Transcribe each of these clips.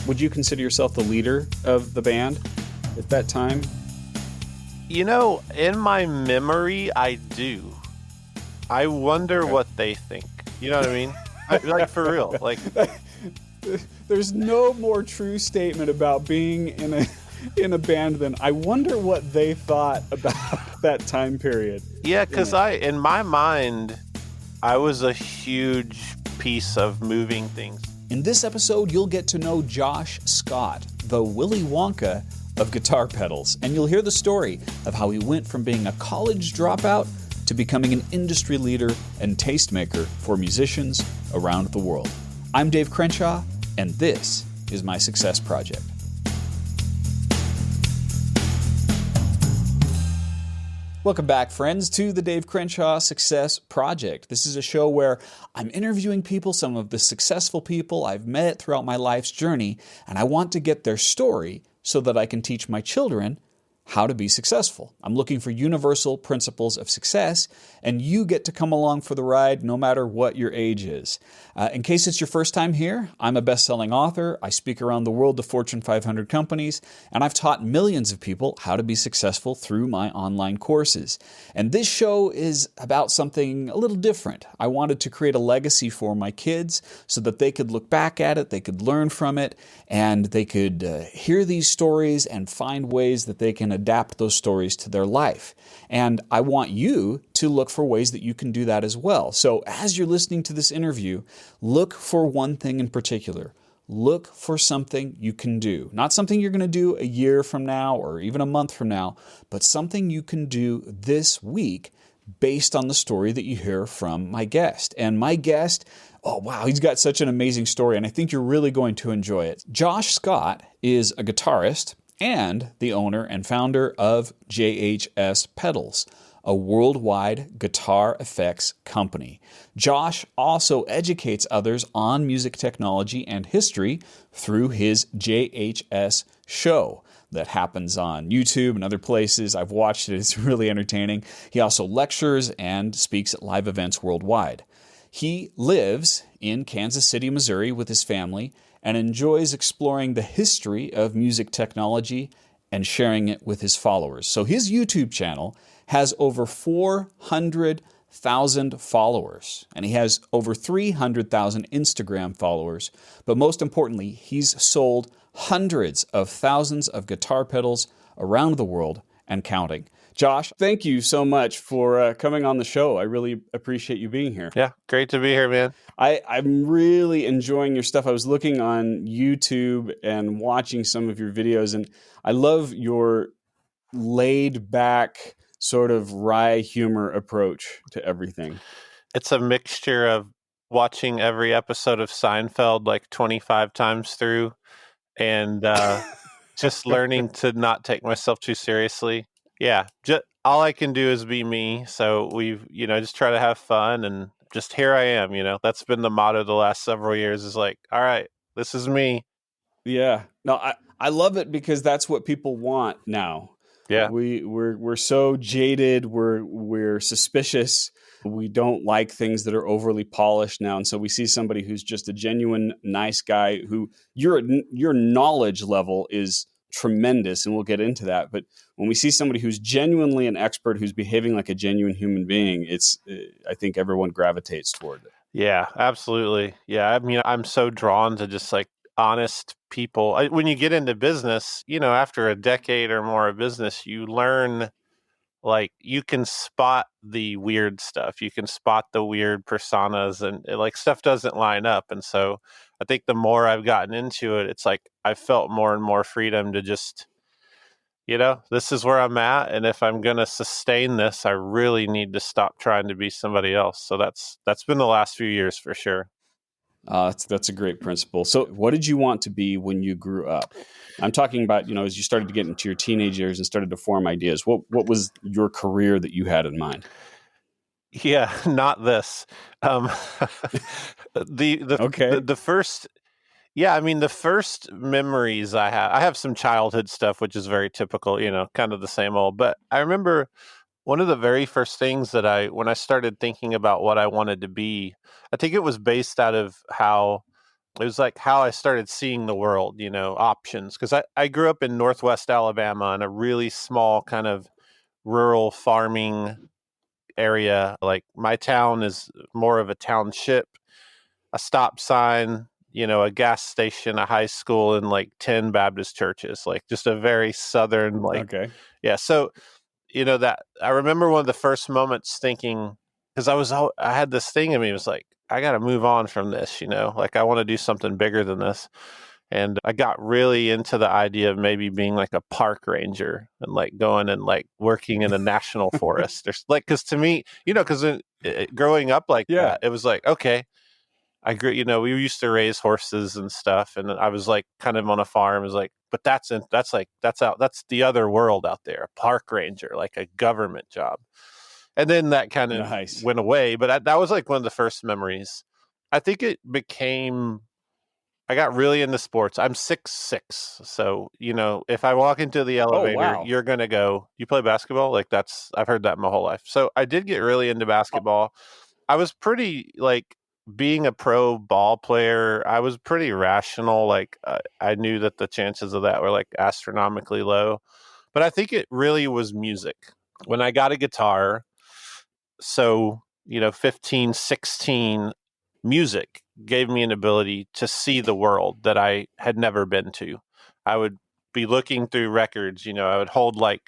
Would you consider yourself the leader of the band at that time? In my memory, I do. I wonder what they think. You know what I mean? Like, for real. Like, there's no more true statement about being in a band than I wonder what they thought about that time period. Yeah, because in my mind, I was a huge piece of moving things. In this episode, you'll get to know Josh Scott, the Willy Wonka of guitar pedals, and you'll hear the story of how he went from being a college dropout to becoming an industry leader and tastemaker for musicians around the world. I'm Dave Crenshaw, and this is my Success Project. Welcome back, friends, to the Dave Crenshaw Success Project. This is a show where I'm interviewing people, some of the successful people I've met throughout my life's journey, and I want to get their story so that I can teach my children how to be successful. I'm looking for universal principles of success, and you get to come along for the ride no matter what your age is. In case it's your first time here, I'm a best-selling author. I speak around the world to Fortune 500 companies, and I've taught millions of people how to be successful through my online courses. And this show is about something a little different. I wanted to create a legacy for my kids so that they could look back at it, they could learn from it, and they could hear these stories and find ways that they can adapt those stories to their life. And I want you to look for ways that you can do that as well. So as you're listening to this interview, look for one thing in particular. Look for something you can do. Not something you're going to do a year from now or even a month from now, but something you can do this week based on the story that you hear from my guest. And my guest, oh wow, he's got such an amazing story, and I think you're really going to enjoy it. Josh Scott is a guitarist and the owner and founder of JHS Pedals, a worldwide guitar effects company. Josh also educates others on music technology and history through his JHS show that happens on YouTube and other places. I've watched it. It's really entertaining. He also lectures and speaks at live events worldwide. He lives in Kansas City, Missouri with his family and enjoys exploring the history of music technology and sharing it with his followers. So his YouTube channel has over 400,000 followers, and he has over 300,000 Instagram followers. But most importantly, he's sold hundreds of thousands of guitar pedals around the world and counting. Josh, thank you so much for coming on the show. I really appreciate you being here. Yeah, great to be here, man. I'm really enjoying your stuff. I was looking on YouTube and watching some of your videos, and I love your laid back, sort of wry humor approach to everything. It's a mixture of watching every episode of Seinfeld like 25 times through and just learning to not take myself too seriously. Yeah, all I can do is be me. So we've, just try to have fun, and just here I am, that's been the motto the last several years is like, all right, this is me. Yeah. No, I love it because that's what people want now. Yeah. We're so jaded. We're suspicious. We don't like things that are overly polished now. And so we see somebody who's just a genuine, nice guy who your knowledge level is tremendous, and we'll get into that. But when we see somebody who's genuinely an expert, who's behaving like a genuine human being, I think everyone gravitates toward it. Yeah, absolutely. Yeah, I mean, I'm so drawn to just like honest people. When you get into business, after a decade or more of business, you learn, like, you can spot the weird stuff. You can spot the weird personas, and like stuff doesn't line up. And so I think the more I've gotten into it, it's like I've felt more and more freedom to just, this is where I'm at. And if I'm going to sustain this, I really need to stop trying to be somebody else. So that's been the last few years for sure. That's a great principle. So what did you want to be when you grew up? I'm talking about, as you started to get into your teenage years and started to form ideas. What was your career that you had in mind? Yeah, not this. The first, yeah, I mean, the first memories I have some childhood stuff, which is very typical, kind of the same old. But I remember one of the very first things that when I started thinking about what I wanted to be, I think it was based out of how it was like how I started seeing the world, options. Because I grew up in Northwest Alabama in a really small kind of rural farming area. Like my town is more of a township, a stop sign, a gas station, a high school, and like 10 Baptist churches, like just a very southern, like, Okay. yeah. So, that I remember one of the first moments thinking, because I had this thing in me, it was like, I got to move on from this, like I want to do something bigger than this. And I got really into the idea of maybe being like a park ranger and like going and like working in a national forest. There's like, because to me, because growing up like Yeah. that, it was like, okay, I grew, we used to raise horses and stuff. And I was like kind of on a farm. It was like, but that's the other world out there, a park ranger, like a government job. And then that kind of Nice. went away. But that was like one of the first memories. I think I got really into sports. I'm 6'6". So, if I walk into the Oh, elevator, wow. you're going to go, you play basketball? Like I've heard that my whole life. So I did get really into basketball. I was pretty like being a pro ball player. I was pretty rational. Like I knew that the chances of that were like astronomically low, but I think it really was music when I got a guitar. So, 15, 16, music gave me an ability to see the world that I had never been to. I would be looking through records, I would hold like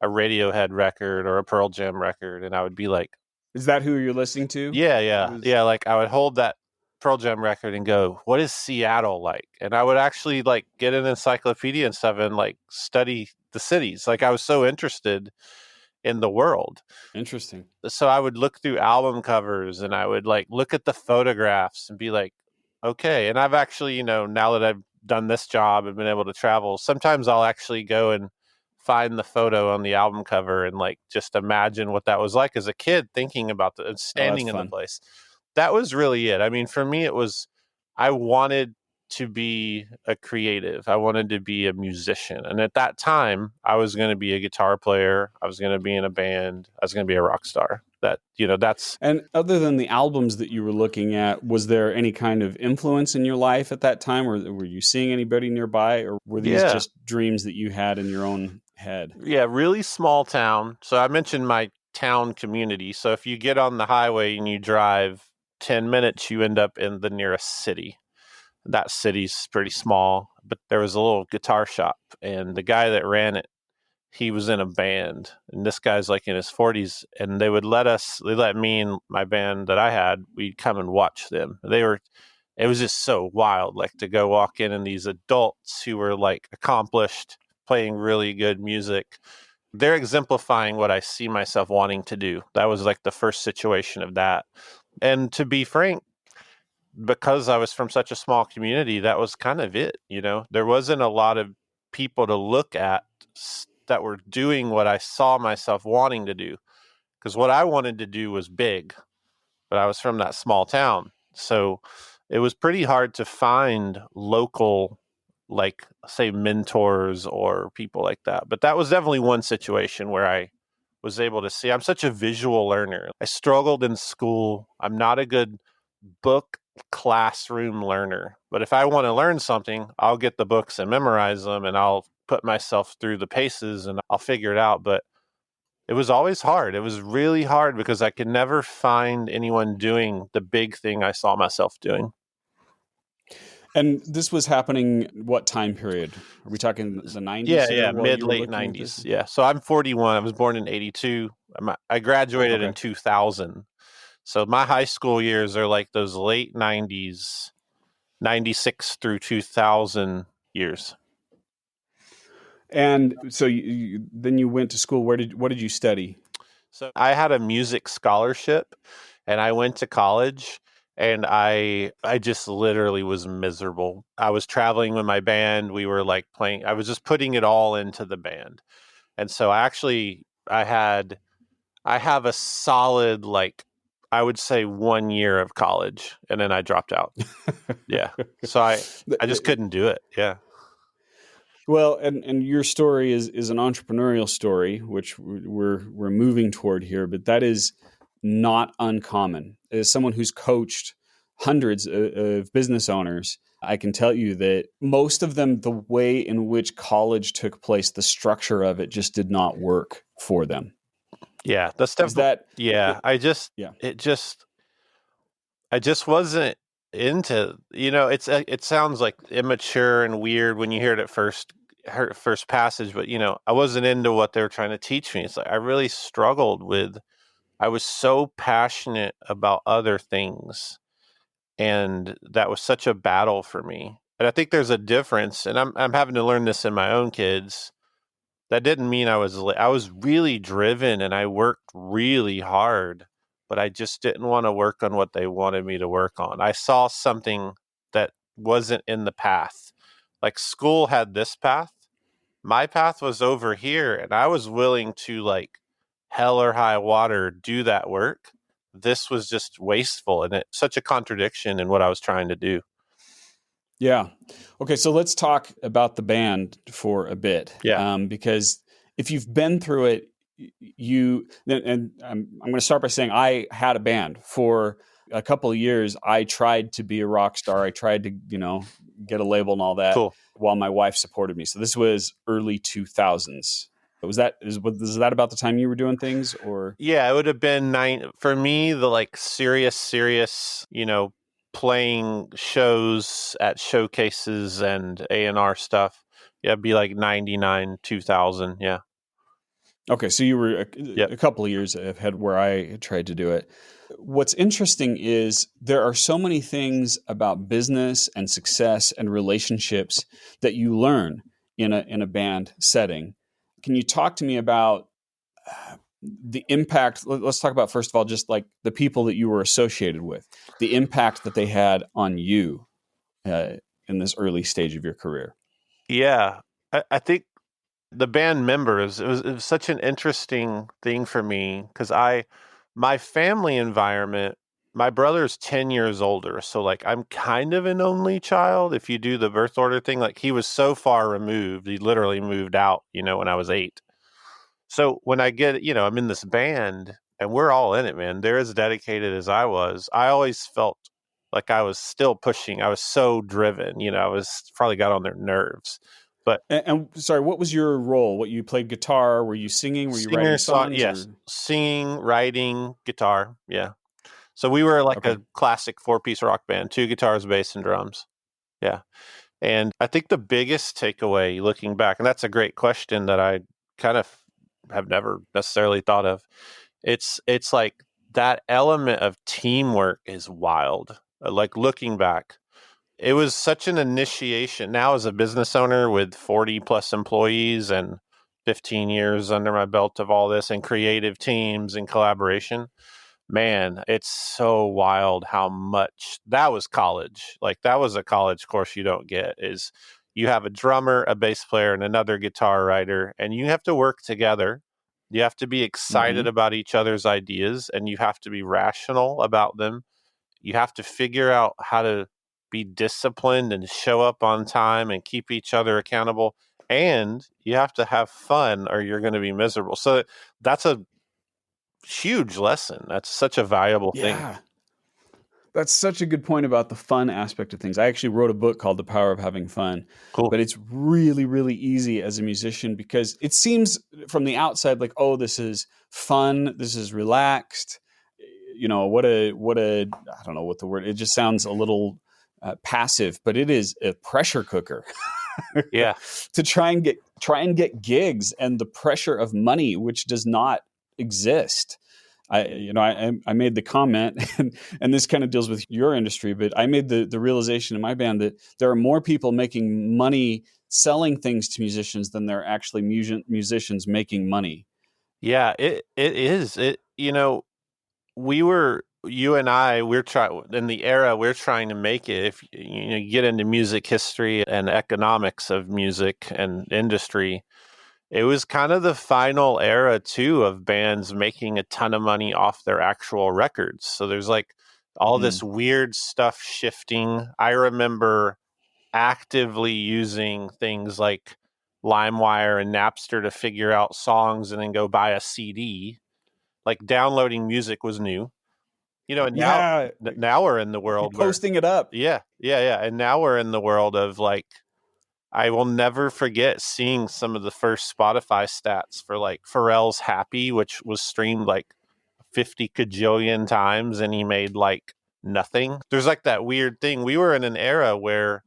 a Radiohead record or a Pearl Jam record, and I would be like, Is that who you're listening to? yeah. Like I would hold that Pearl Jam record and go, what is Seattle like? And I would actually like get an encyclopedia and stuff and like study the cities. Like I was so interested in the world. Interesting. So I would look through album covers and I would like look at the photographs and be like, okay. And I've actually, now that I've done this job and been able to travel, sometimes I'll actually go and find the photo on the album cover and like just imagine what that was like as a kid thinking about and Oh, that's standing in the fun. place. That was really it. I mean, for me, it was, I wanted to be a creative. I wanted to be a musician. And at that time, I was going to be a guitar player. I was going to be in a band. I was going to be a rock star. That's. And other than the albums that you were looking at, was there any kind of influence in your life at that time? Or were you seeing anybody nearby? Or were these Yeah. just dreams that you had in your own head? Yeah. Really small town. So I mentioned my town community. So if you get on the highway and you drive 10 minutes, you end up in the nearest city. That city's pretty small, but there was a little guitar shop, and the guy that ran it, he was in a band, and this guy's like in his 40s, and they let me and my band that I had, we'd come and watch them. It was just so wild, like to go walk in and these adults who were like accomplished, playing really good music. They're exemplifying what I see myself wanting to do. That was like the first situation of that. And to be frank, because I was from such a small community, that was kind of it. There wasn't a lot of people to look at that were doing what I saw myself wanting to do. Because what I wanted to do was big, but I was from that small town. So it was pretty hard to find local, like, say, mentors or people like that. But that was definitely one situation where I was able to see. I'm such a visual learner. I struggled in school. I'm not a good book classroom learner. But if I want to learn something, I'll get the books and memorize them, and I'll put myself through the paces and I'll figure it out. But it was always hard. It was really hard because I could never find anyone doing the big thing I saw myself doing. And this was happening what time period? Are we talking the 90s here while Mid you were late looking at 90s. this? Yeah. So I'm 41. I was born in 82. I graduated in Okay. 2000. So my high school years are like those late 90s, 96 through 2000 years. And so then you went to school. What did you study? So I had a music scholarship and I went to college, and I just literally was miserable. I was traveling with my band. We were like playing, I was just putting it all into the band. And so I have a solid, like, I would say 1 year of college, and then I dropped out. Yeah. So I just couldn't do it. Yeah. Well, and your story is an entrepreneurial story, which we're moving toward here, but that is not uncommon. As someone who's coached hundreds of business owners, I can tell you that most of them, the way in which college took place, the structure of it just did not work for them. Yeah, that's Is definitely, that yeah. it? Yeah. I just wasn't into, it sounds like immature and weird when you hear it at first passage, but I wasn't into what they were trying to teach me. It's like I really struggled with, I was so passionate about other things, and that was such a battle for me. And I think there's a difference, and I'm having to learn this in my own kids. That didn't mean I was really driven and I worked really hard, but I just didn't want to work on what they wanted me to work on. I saw something that wasn't in the path. Like school had this path, my path was over here, and I was willing to, like, hell or high water do that work. This was just wasteful, and it's such a contradiction in what I was trying to do. Yeah. Okay. So let's talk about the band for a bit, Yeah, because if you've been through it, and I'm going to start by saying I had a band for a couple of years. I tried to be a rock star. I tried to, get a label and all that cool. while my wife supported me. So this was early 2000s. Was that about the time you were doing things, or? Yeah, it would have been for me, the, like, serious, playing shows at showcases and A&R stuff. Yeah, it'd be like 99, 2000. Yeah. Okay, so you were Yep. a couple of years ahead where I tried to do it. What's interesting is there are so many things about business and success and relationships that you learn in a band setting. Can you talk to me about the impact? Let's talk about, first of all, just like the people that you were associated with, the impact that they had on you uh, in this early stage of your career. Yeah. I think the band members, it was such an interesting thing for me because my family environment, my brother's 10 years older, so, like, I'm kind of an only child if you do the birth order thing. Like, he was so far removed, he literally moved out, when I was 8. So when I get, I'm in this band and we're all in it, man. They're as dedicated as I was. I always felt like I was still pushing. I was so driven, I was probably got on their nerves. But And sorry, what was your role? What, you played guitar? Were you singing? Were you writing songs? yes, Or singing, writing, guitar. Yeah. So we were like okay, a classic 4-piece rock band, 2 guitars, bass, and drums. Yeah. And I think the biggest takeaway looking back, and that's a great question that I kind of have never necessarily thought of. It's like that element of teamwork is wild. Like, looking back, it was such an initiation. Now, as a business owner with 40 plus employees and 15 years under my belt of all this and creative teams and collaboration, man, it's so wild how much that was college. Like, that was a college course you don't get, is you have a drummer, a bass player, and another guitar writer, and you have to work together. You have to be excited hmm about each other's ideas, and you have to be rational about them. You have to figure out how to be disciplined and show up on time and keep each other accountable. And you have to have fun or you're going to be miserable. So that's a huge lesson. That's such a valuable thing. yeah, that's such a good point about the fun aspect of things. I actually wrote a book called The Power of Having Fun, Cool. but it's really, really easy as a musician because it seems from the outside like, oh, this is fun, this is relaxed. What a I don't know what the word. It just sounds a little passive, but it is a pressure cooker Yeah. to try and get gigs and the pressure of money, which does not exist. I made the comment, and this kind of deals with your industry, but I made the realization in my band that there are more people making money selling things to musicians than there are actually musicians making money. Yeah, it is. You and I, we're trying in the era we're trying to make it. If you get into music history and economics of music and industry, it was kind of the final era too of bands making a ton of money off their actual records. So there's, like, all Mm. this weird stuff shifting. I remember actively using things like LimeWire and Napster to figure out songs and then go buy a CD. Like, downloading music was new. And Yeah, now we're in the world where, posting it up. yeah. And now we're in the world of like, I will never forget seeing some of the first Spotify stats for like Pharrell's Happy, which was streamed like 50 kajillion times and he made like nothing. There's like that weird thing. We were in an era where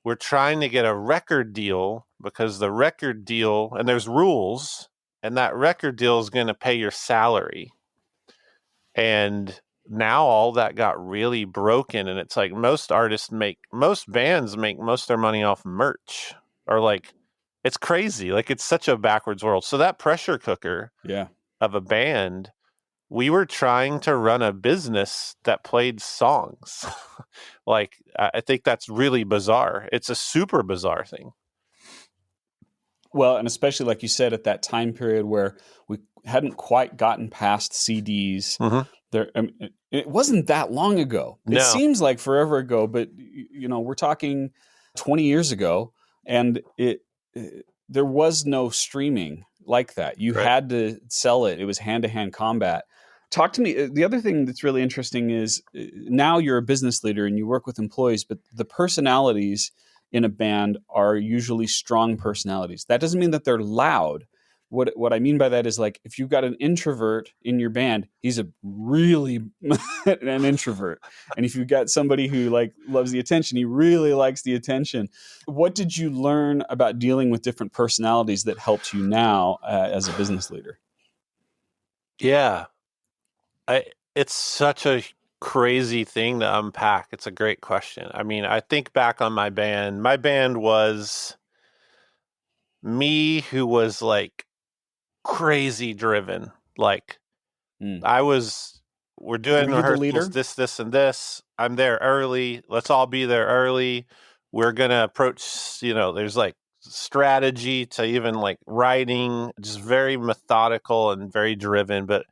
we're trying to get a record deal because the record deal, and there's rules, and that record deal is going to pay your salary. And now all that got really broken, and it's like most bands make most of their money off merch, or like, it's crazy. Like, it's such a backwards world. So that pressure cooker of a band, we were trying to run a business that played songs. Like, I think that's really bizarre. It's a super bizarre thing. Well, and especially like you said, at that time period where we hadn't quite gotten past CDs. Mm-hmm. It wasn't that long ago. No. It seems like forever ago, but we're talking 20 years ago, and there was no streaming like that. You had to sell it. It was hand-to-hand combat. Talk to me. The other thing that's really interesting is now you're a business leader and you work with employees, but the personalities in a band are usually strong personalities. That doesn't mean that they're loud. What I mean by that is, like, if you've got an introvert in your band, he's a really an introvert. And if you've got somebody who like loves the attention, he really likes the attention. What did you learn about dealing with different personalities that helps you now as a business leader? Yeah. It's such a crazy thing to unpack. It's a great question. I mean, I think back on my band. My band was me, who was like crazy driven. Like, we're doing rehearsals, this, and this. I'm there early. Let's all be there early. We're going to approach, there's like strategy to even like writing, just very methodical and very driven, but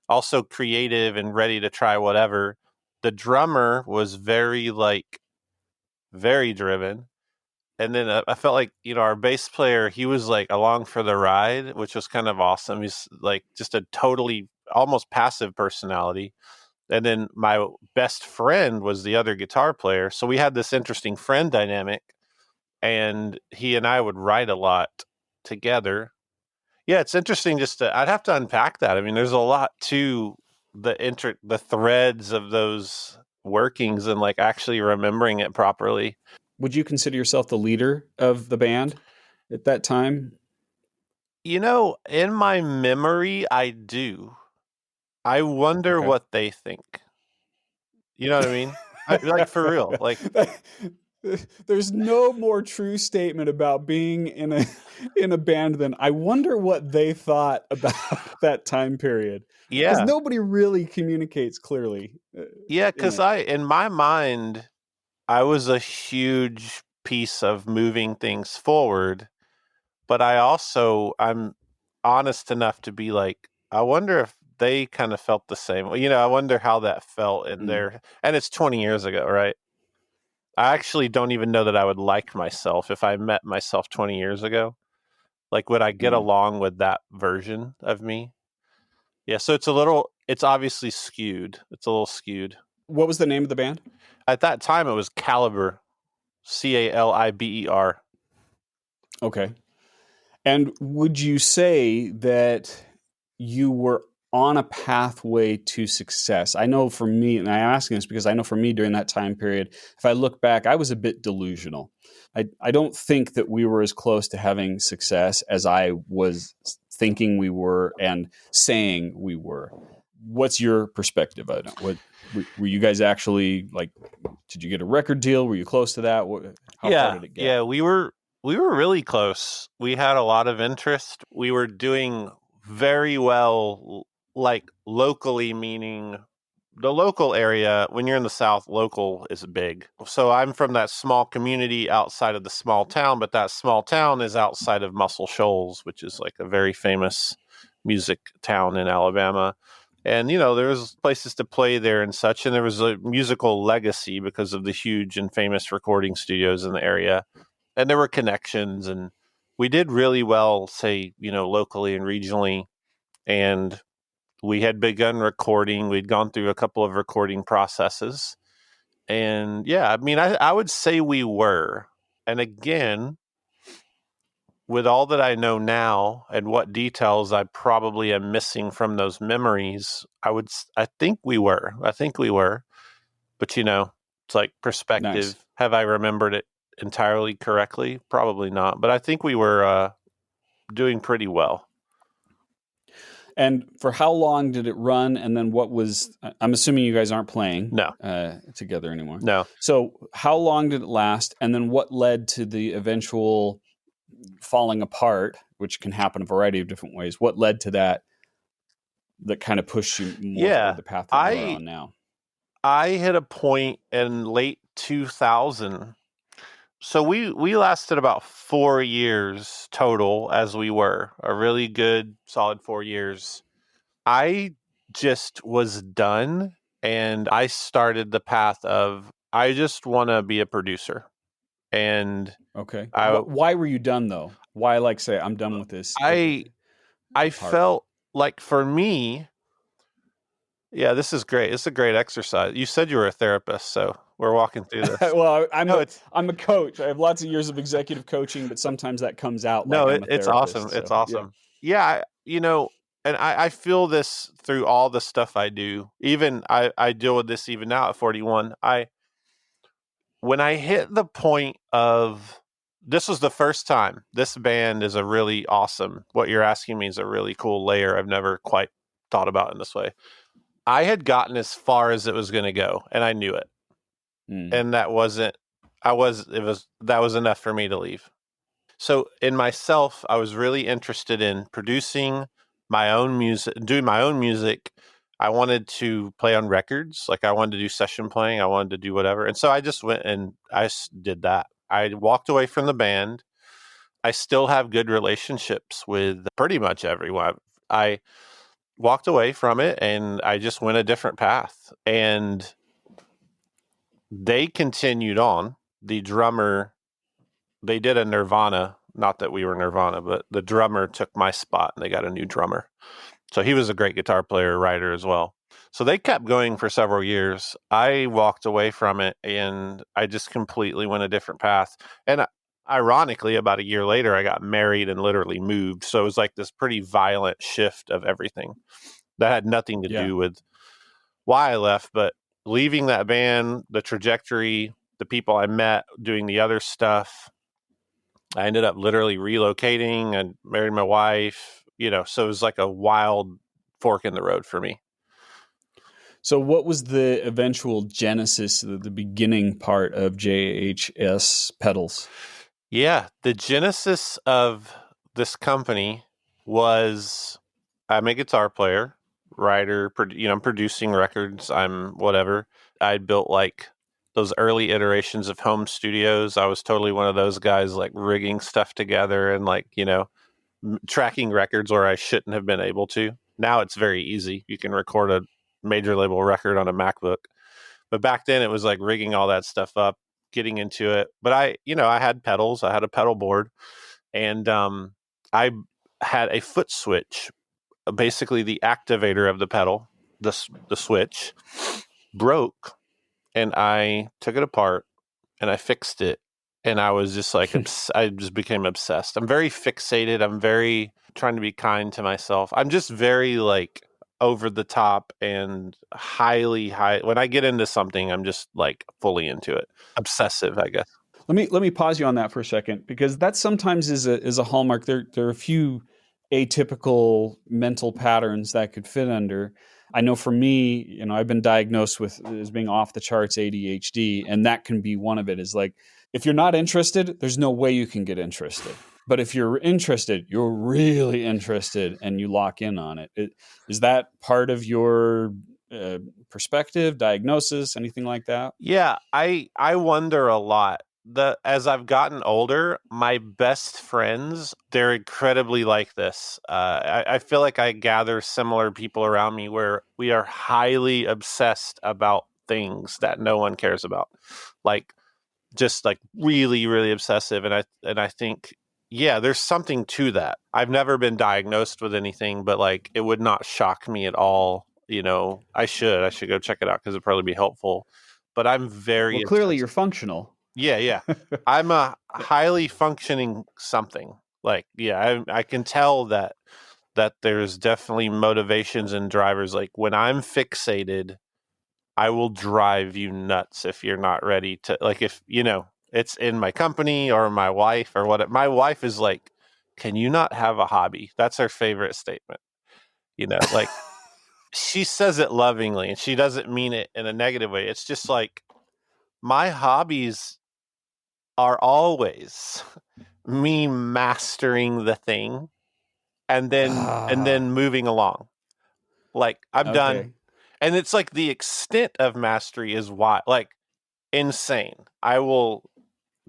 also creative and ready to try whatever. The drummer was very driven. And then I felt like, our bass player, he was like along for the ride, which was kind of awesome. He's like just a totally almost passive personality. And then my best friend was the other guitar player. So we had this interesting friend dynamic, and he and I would write a lot together. Yeah, it's interesting. I'd have to unpack that. I mean, there's a lot to the threads of those workings and like actually remembering it properly. Would you consider yourself the leader of the band at that time? In my memory, I do. I wonder what they think. You know what I mean? Like, for real. Like, there's no more true statement about being in a band than I wonder what they thought about that time period. Yeah, because nobody really communicates clearly. Yeah, because in my mind, I was a huge piece of moving things forward, but I'm honest enough to be like, I wonder if they kind of felt the same. I wonder how that felt in there. And it's 20 years ago, right? I actually don't even know that I would like myself if I met myself 20 years ago. Like, would I get along with that version of me? Yeah, so it's obviously skewed. It's a little skewed. What was the name of the band? At that time, it was Caliber, Caliber. Okay. And would you say that you were on a pathway to success? I know for me, and I'm asking this because I know for me during that time period, if I look back, I was a bit delusional. I don't think that we were as close to having success as I was thinking we were and saying we were. What's your perspective on it? Were you guys actually, like, did you get a record deal? Were you close to that? How far did it get? Yeah, we were really close. We had a lot of interest. We were doing very well, like locally, meaning the local area. When you're in the South, local is big. So I'm from that small community outside of the small town, but that small town is outside of Muscle Shoals, which is like a very famous music town in Alabama. And, there was places to play there and such. And there was a musical legacy because of the huge and famous recording studios in the area. And there were connections, and we did really well, say, locally and regionally. And we had begun recording. We'd gone through a couple of recording processes. And yeah, I mean, I would say we were. And again, with all that I know now and what details I probably am missing from those memories, I think we were. I think we were. But it's like perspective. Nice. Have I remembered it entirely correctly? Probably not. But I think we were doing pretty well. And for how long did it run? And then I'm assuming you guys aren't playing No. together anymore. No. So how long did it last? And then what led to the eventual falling apart, which can happen a variety of different ways? What led to that kind of pushed you more toward the path that you're on now? I hit a point in late 2000. So we lasted about 4 years total as we were. A really good, solid 4 years. I just was done, and I started the path of, I just want to be a producer. And okay. Why were you done, though? Why, say, I'm done with this? I felt like, for me, yeah, this is great. It's a great exercise. You said you were a therapist, so we're walking through this. Well, I'm a coach. I have lots of years of executive coaching, but sometimes that comes out. No, like I'm a it's therapist, awesome. So, it's awesome. Yeah, and I feel this through all the stuff I do. Even I deal with this even now at 41. When I hit the point of, this was the first time, this band is a really awesome, what you're asking me is a really cool layer I've never quite thought about in this way. I had gotten as far as it was going to go, and I knew it. And that was enough for me to leave. So in myself, I was really interested in producing my own music, doing my own music. I wanted to play on records. Like, I wanted to do session playing. I wanted to do whatever. And so I just went and I did that. I walked away from the band. I still have good relationships with pretty much everyone. I walked away from it and I just went a different path. And they continued on. The drummer, they did a Nirvana, not that we were Nirvana, but the drummer took my spot and they got a new drummer. So he was a great guitar player, writer as well. So they kept going for several years. I walked away from it and I just completely went a different path. And ironically, about a year later, I got married and literally moved. So it was like this pretty violent shift of everything that had nothing to do with why I left, but leaving that band, the trajectory, the people I met, doing the other stuff. I ended up literally relocating and married my wife, so it was like a wild fork in the road for me. So what was the eventual genesis, the beginning part of JHS Pedals? Yeah, the genesis of this company was, I'm a guitar player, writer, I'm producing records, I'm whatever. I built like those early iterations of home studios. I was totally one of those guys, like rigging stuff together and like, tracking records where I shouldn't have been able to. Now it's very easy. You can record a major label record on a MacBook. But back then it was like rigging all that stuff up, getting into it. But I had pedals, I had a pedal board, and I had a foot switch, basically the activator of the pedal, the switch broke, and I took it apart and I fixed it. And I was just like, I just became obsessed. I'm very fixated. I'm very trying to be kind to myself. I'm just very like over the top and highly high. When I get into something, I'm just like fully into it. Obsessive, I guess. Let me pause you on that for a second, because that sometimes is a hallmark. There are a few atypical mental patterns that could fit under. I know for me, I've been diagnosed with as being off the charts ADHD, and that can be one of it. Is like, if you're not interested, there's no way you can get interested. But if you're interested, you're really interested and you lock in on it. Is that part of your perspective, diagnosis, anything like that? Yeah, I wonder a lot. As I've gotten older, my best friends, they're incredibly like this. I feel like I gather similar people around me where we are highly obsessed about things that no one cares about. Like, just like really, really obsessive. And I think, yeah, there's something to that. I've never been diagnosed with anything, but like it would not shock me at all. I should go check it out because it'd probably be helpful. But I'm very Well, clearly obsessed. you're functional. Yeah, yeah. I'm a highly functioning something. Like, yeah, I can tell that there's definitely motivations and drivers. Like when I'm fixated, I will drive you nuts if you're not ready to, like, if, it's in my company or my wife or what. My wife is like, can you not have a hobby? That's her favorite statement. Like she says it lovingly and she doesn't mean it in a negative way. It's just like my hobbies are always me mastering the thing and then moving along. Like I'm done. Okay. And it's like the extent of mastery is like insane. I will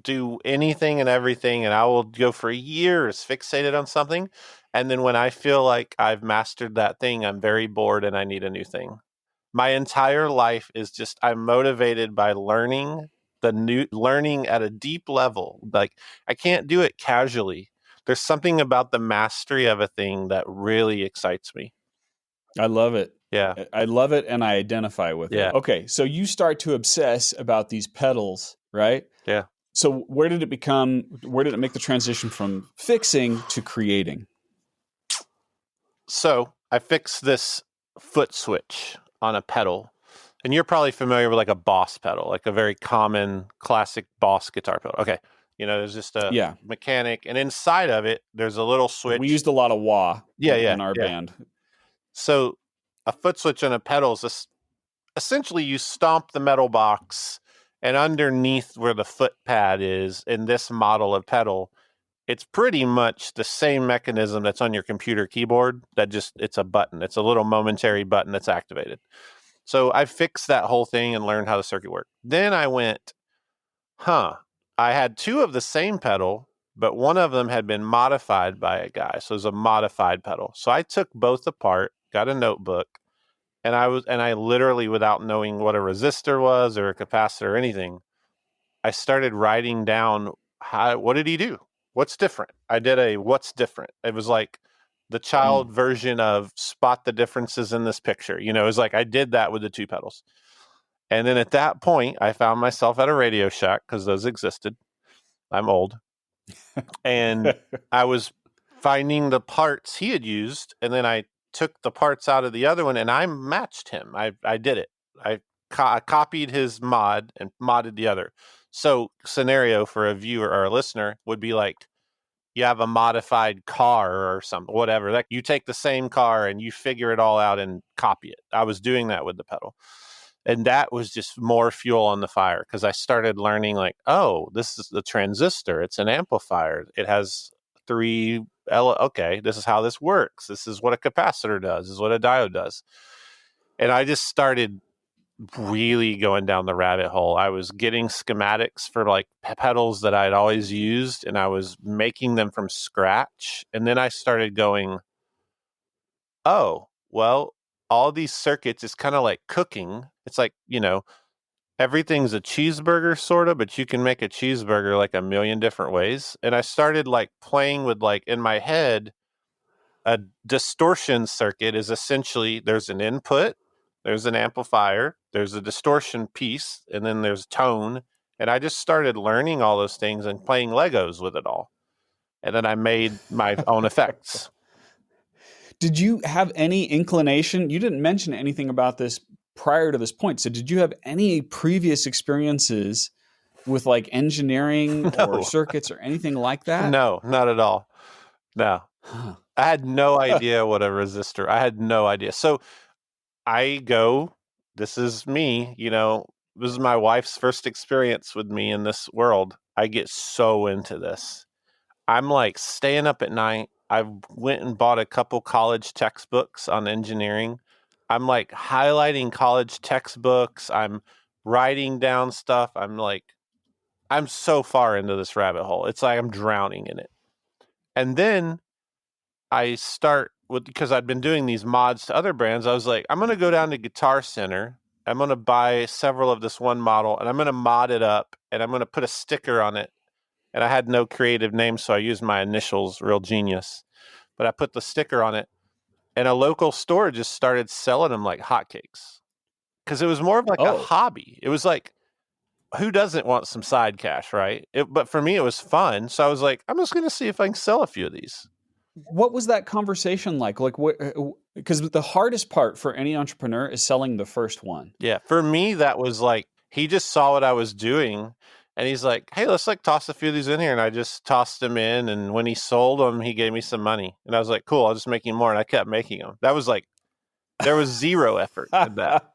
do anything and everything and I will go for years fixated on something. And then when I feel like I've mastered that thing, I'm very bored and I need a new thing. My entire life is just I'm motivated by learning at a deep level. Like I can't do it casually. There's something about the mastery of a thing that really excites me. I love it. Yeah. I love it and I identify with it. Yeah. Okay, so you start to obsess about these pedals, right? Yeah. So where did it make the transition from fixing to creating? So I fixed this foot switch on a pedal. And you're probably familiar with like a Boss pedal, like a very common classic Boss guitar pedal. Okay. There's just a mechanic, and inside of it, there's a little switch. We used a lot of wah in our yeah. band. So a foot switch on a pedal is essentially you stomp the metal box, and underneath where the foot pad is in this model of pedal, it's pretty much the same mechanism that's on your computer keyboard. It's a button. It's a little momentary button that's activated. So I fixed that whole thing and learned how the circuit worked. Then I went, I had two of the same pedal, but one of them had been modified by a guy. So it was a modified pedal. So I took both apart, got a notebook, and I literally, without knowing what a resistor was or a capacitor or anything, I started writing down what did he do? What's different? I did a what's different. It was like the child version of spot the differences in this picture. It was like I did that with the two pedals. And then at that point, I found myself at a Radio Shack because those existed. I'm old. And I was finding the parts he had used, and then I took the parts out of the other one and I matched him. I did it. I copied his mod and modded the other. So scenario for a viewer or a listener would be like, you have a modified car or something, whatever. Like you take the same car and you figure it all out and copy it. I was doing that with the pedal. And that was just more fuel on the fire because I started learning like, oh, this is the transistor. It's an amplifier. It has okay, this is how this works. This is what a capacitor does. This is what a diode does. And I just started really going down the rabbit hole. I was getting schematics for like pedals that I'd always used, and I was making them from scratch. And then I started going, oh, well, all these circuits is kind of like cooking. It's like, everything's a cheeseburger sort of, but you can make a cheeseburger like a million different ways. And I started like playing with like in my head, a distortion circuit is essentially there's an input, there's an amplifier, there's a distortion piece, and then there's tone. And I just started learning all those things and playing Legos with it all. And then I made my own effects. Did you have any inclination? You didn't mention anything about this prior to this point. So did you have any previous experiences with like engineering or circuits or anything like that? No, not at all. No. Huh. I had no idea what a resistor. I had no idea. So this is me, this is my wife's first experience with me in this world. I get so into this. I'm like staying up at night. I went and bought a couple college textbooks on engineering. I'm like highlighting college textbooks. I'm writing down stuff. I'm so far into this rabbit hole. It's like I'm drowning in it. And then I start because I'd been doing these mods to other brands. I was like, I'm going to go down to Guitar Center. I'm going to buy several of this one model and I'm going to mod it up and I'm going to put a sticker on it And I had no creative name, so I used my initials, Real Genius. But I put the sticker on it, and a local store just started selling them like hotcakes. Because it was more of like a Oh, hobby. It was like, who doesn't want some side cash, right? But for me, it was fun. So I was like, I'm just going to see if I can sell a few of these. what was that conversation like? Like, what? Because the hardest part for any entrepreneur is selling the first one. Yeah. For me, that was like, he just saw what I was doing. And he's like, hey, let's like toss a few of these in here. And I just tossed them in. And when he sold them, he gave me some money. And I was like, cool, I'll just make more. And I kept making them. That was like, there was zero effort in that.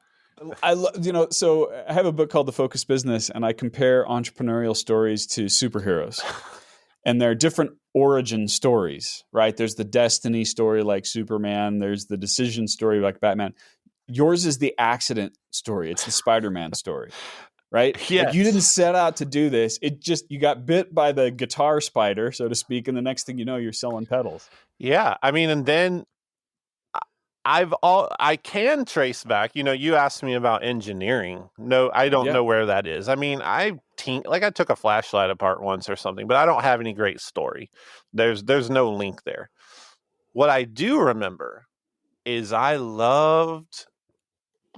So I have a book called The Focus Business, and I compare entrepreneurial stories to superheroes. And there are different origin stories, right? There's the destiny story like Superman. There's the decision story like Batman. Yours is the accident story. It's the Spider-Man story, right? Yes. Like you didn't set out to do this. You got bit by the guitar spider, so to speak. And the next thing you know, you're selling pedals. Yeah. I mean, and then I can trace back, you asked me about engineering. No, I don't know where that is. I mean, I took a flashlight apart once or something, but I don't have any great story. There's no link there. What I do remember is I loved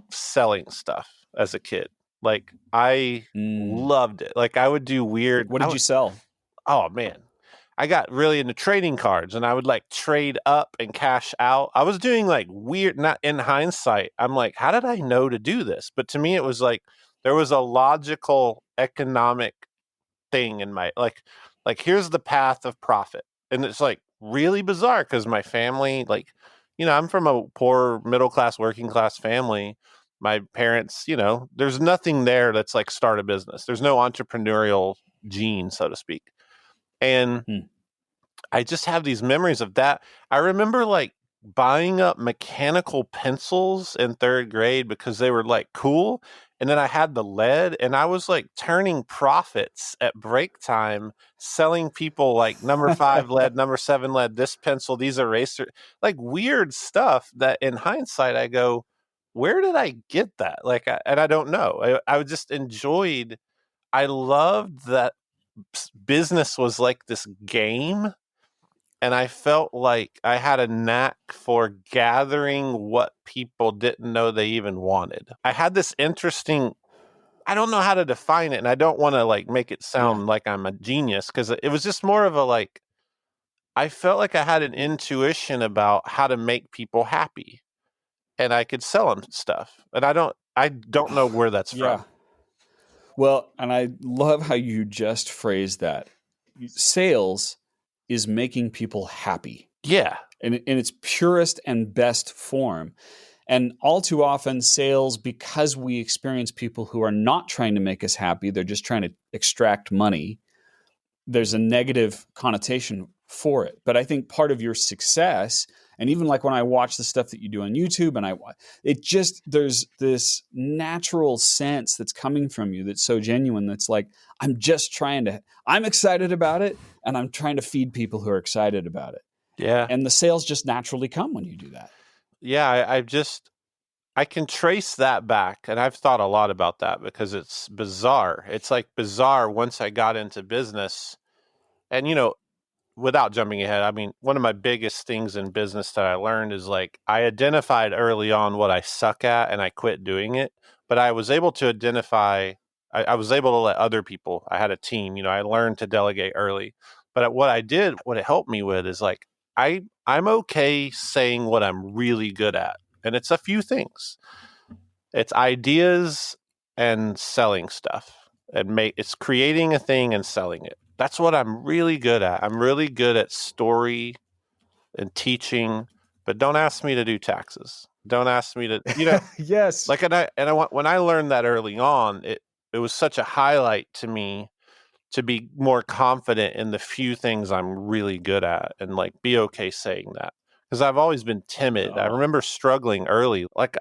selling stuff as a kid. Like I loved it. Like I would do weird. What did you sell? Oh man. I got really into trading cards, and I would like trade up and cash out. I was doing like weird, not in hindsight. I'm like, how did I know to do this? But to me, it was like, there was a logical economic thing in my, like here's the path of profit. And it's like really bizarre because my family, like, I'm from a poor middle-class, working-class family. My parents, there's nothing there that's like start a business. There's no entrepreneurial gene, so to speak. And I just have these memories of that. I remember like buying up mechanical pencils in 3rd grade because they were like cool. And then I had the lead, and I was like turning profits at break time, selling people like number 5 lead, number 7 lead, this pencil, these eraser, like weird stuff that in hindsight I go, where did I get that? Like, and I don't know. I just enjoyed, I loved that business was like this game, and I felt like I had a knack for gathering what people didn't know they even wanted. I had this interesting, I don't know how to define it, and I don't want to like make it sound like I'm a genius, because it was just more of a like, I felt like I had an intuition about how to make people happy, and I could sell them stuff. And I don't know where that's from. Well, and I love how you just phrased that. Sales is making people happy. Yeah. In its purest and best form. And all too often, sales, because we experience people who are not trying to make us happy, they're just trying to extract money, there's a negative connotation for it. But I think part of your success, and even like when I watch the stuff that you do on YouTube, and there's this natural sense that's coming from you that's so genuine, that's like, I'm excited about it, and I'm trying to feed people who are excited about it. Yeah. And the sales just naturally come when you do that. Yeah, I can trace that back, and I've thought a lot about that because it's bizarre. It's like bizarre once I got into business. And, without jumping ahead, I mean, one of my biggest things in business that I learned is like, I identified early on what I suck at, and I quit doing it. But I was able to identify, I was able to let other people, I had a team, I learned to delegate early. But what it helped me with is like, I'm okay saying what I'm really good at. And it's a few things. It's ideas and selling stuff. It's creating a thing and selling it. That's what I'm really good at. I'm really good at story and teaching, but don't ask me to do taxes. Don't ask me to, Yes. Like, when I learned that early on, it was such a highlight to me to be more confident in the few things I'm really good at, and like be okay saying that. Because I've always been timid. I remember struggling early. Like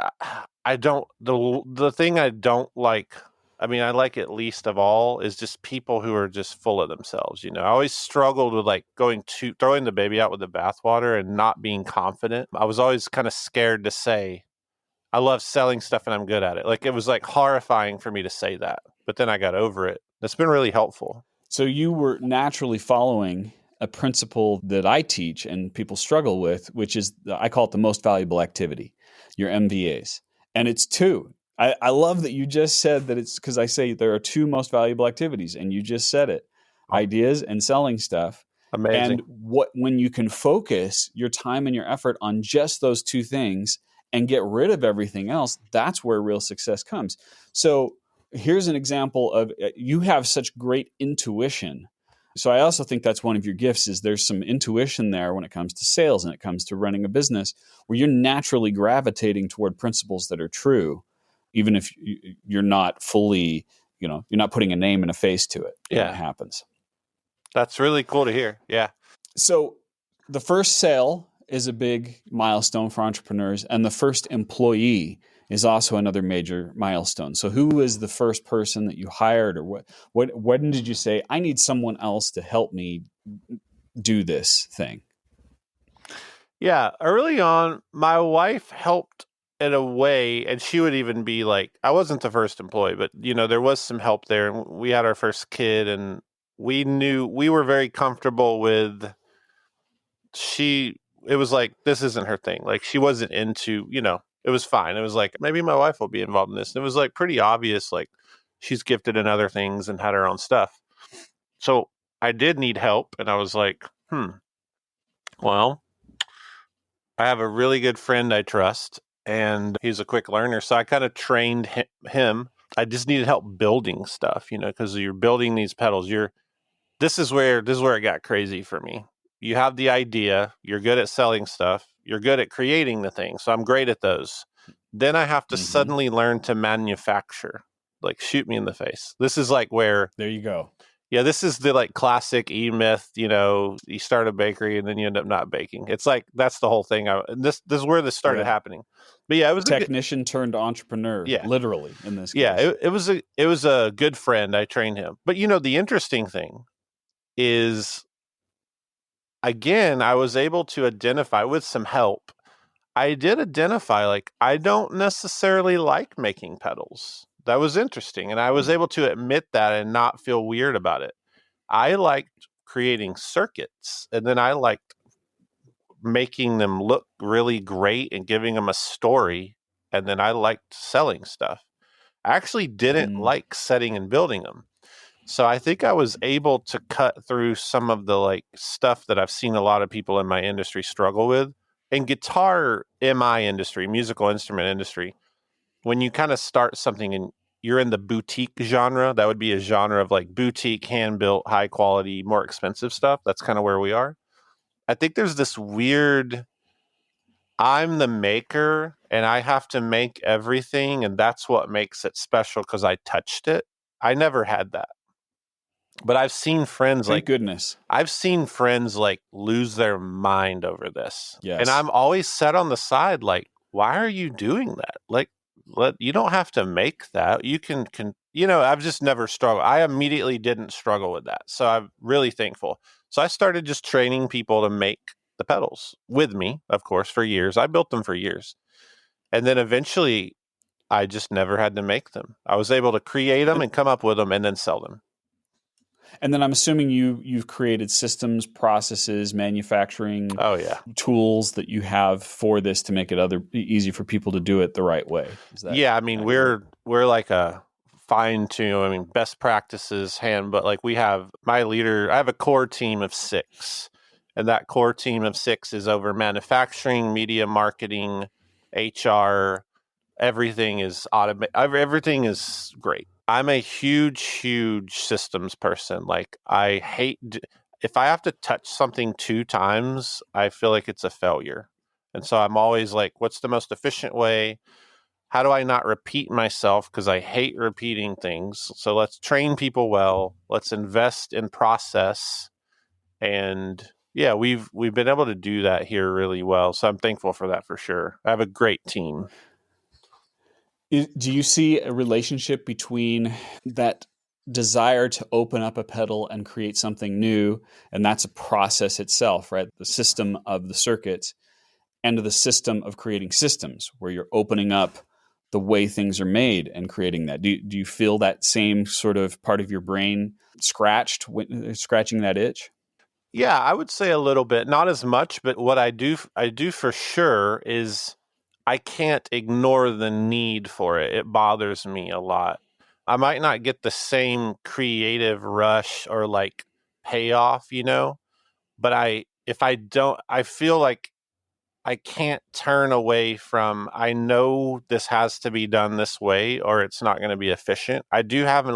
the thing I don't like, I mean, I like it least of all, is just people who are just full of themselves. I always struggled with like throwing the baby out with the bathwater and not being confident. I was always kind of scared to say, I love selling stuff and I'm good at it. Like, it was like horrifying for me to say that, but then I got over it. It's been really helpful. So you were naturally following a principle that I teach and people struggle with, which is I call it the most valuable activity, your MVAs. And it's two. I love that you just said that it's because I say there are two most valuable activities, and you just said it, Oh, ideas and selling stuff. amazing. And when you can focus your time and your effort on just those two things and get rid of everything else, that's where real success comes. So here's an example of you have such great intuition. So I also think that's one of your gifts is there's some intuition there when it comes to sales and it comes to running a business where you're naturally gravitating toward principles that are true, even if you're not fully, you're not putting a name and a face to it when it Yeah, happens. that's really cool to hear. Yeah. So the first sale is a big milestone for entrepreneurs, and the first employee is also another major milestone. So who was the first person that you hired, or when did you say, I need someone else to help me do this thing? Yeah, early on, my wife helped in a way, and she would even be like, I wasn't the first employee, but there was some help there. And we had our first kid, and we were very comfortable with it was like, this isn't her thing. Like, she wasn't into, it was fine. It was like, maybe my wife will be involved in this. And it was like pretty obvious, like, she's gifted in other things and had her own stuff. So I did need help, and I was like, well, I have a really good friend I trust, and he's a quick learner. So I kind of trained him. I just needed help building stuff, because you're building these pedals. This is where it got crazy for me. You have the idea, you're good at selling stuff, you're good at creating the thing. So I'm great at those. Then I have to suddenly learn to manufacture. Like, shoot me in the face. This is like where There you go. Yeah, this is the like classic E-myth, you start a bakery and then you end up not baking. It's like, that's the whole thing. This is where this started happening. But yeah, it was technician turned entrepreneur, literally in this case. Yeah, it was a good friend. I trained him. But the interesting thing is, again, I was able to identify with some help. I did identify, like, I don't necessarily like making pedals. That was interesting. And I was able to admit that and not feel weird about it. I liked creating circuits, and then I liked making them look really great and giving them a story. And then I liked selling stuff. I actually didn't like setting and building them. So I think I was able to cut through some of the like stuff that I've seen a lot of people in my industry struggle with. In guitar MI industry, musical instrument industry, when you kind of start something and you're in the boutique genre, that would be a genre of like boutique, hand-built, high quality, more expensive stuff. That's kind of where we are. I think there's this weird, I'm the maker and I have to make everything, and that's what makes it special because I touched it. I never had that. But I've seen friends Thank goodness. I've seen friends like lose their mind over this. Yes. And I'm always set on the side like, why are you doing that? Like, you don't have to make that. You can I've just never struggled. I immediately didn't struggle with that. So I'm really thankful. So I started just training people to make the pedals with me, of course, for years. I built them for years. And then eventually I just never had to make them. I was able to create them and come up with them and then sell them. And then I'm assuming you've created systems, processes, manufacturing tools that you have for this to make it easy for people to do it the right way. I mean, we're like a fine tune. I mean, best practices but like we have I have a core team of 6, and that core team of 6 is over manufacturing, media, marketing, HR. Everything is everything is great. I'm a huge systems person. Like, I hate if I have to touch something 2 times, I feel like it's a failure. And so I'm always like, what's the most efficient way? How do I not repeat myself? Because I hate repeating things. So let's train people well. Let's invest in process. And yeah, we've been able to do that here really well. So I'm thankful for that for sure. I have a great team. Do you see a relationship between that desire to open up a pedal and create something new, and that's a process itself, right? The system of the circuits, and the system of creating systems where you're opening up the way things are made and creating that. Do you feel that same sort of part of your brain scratching that itch? Yeah, I would say a little bit, not as much, but what I do for sure is I can't ignore the need for it. It bothers me a lot. I might not get the same creative rush or like payoff, but if I don't, I feel like I can't turn away from, I know this has to be done this way or it's not going to be efficient. I do have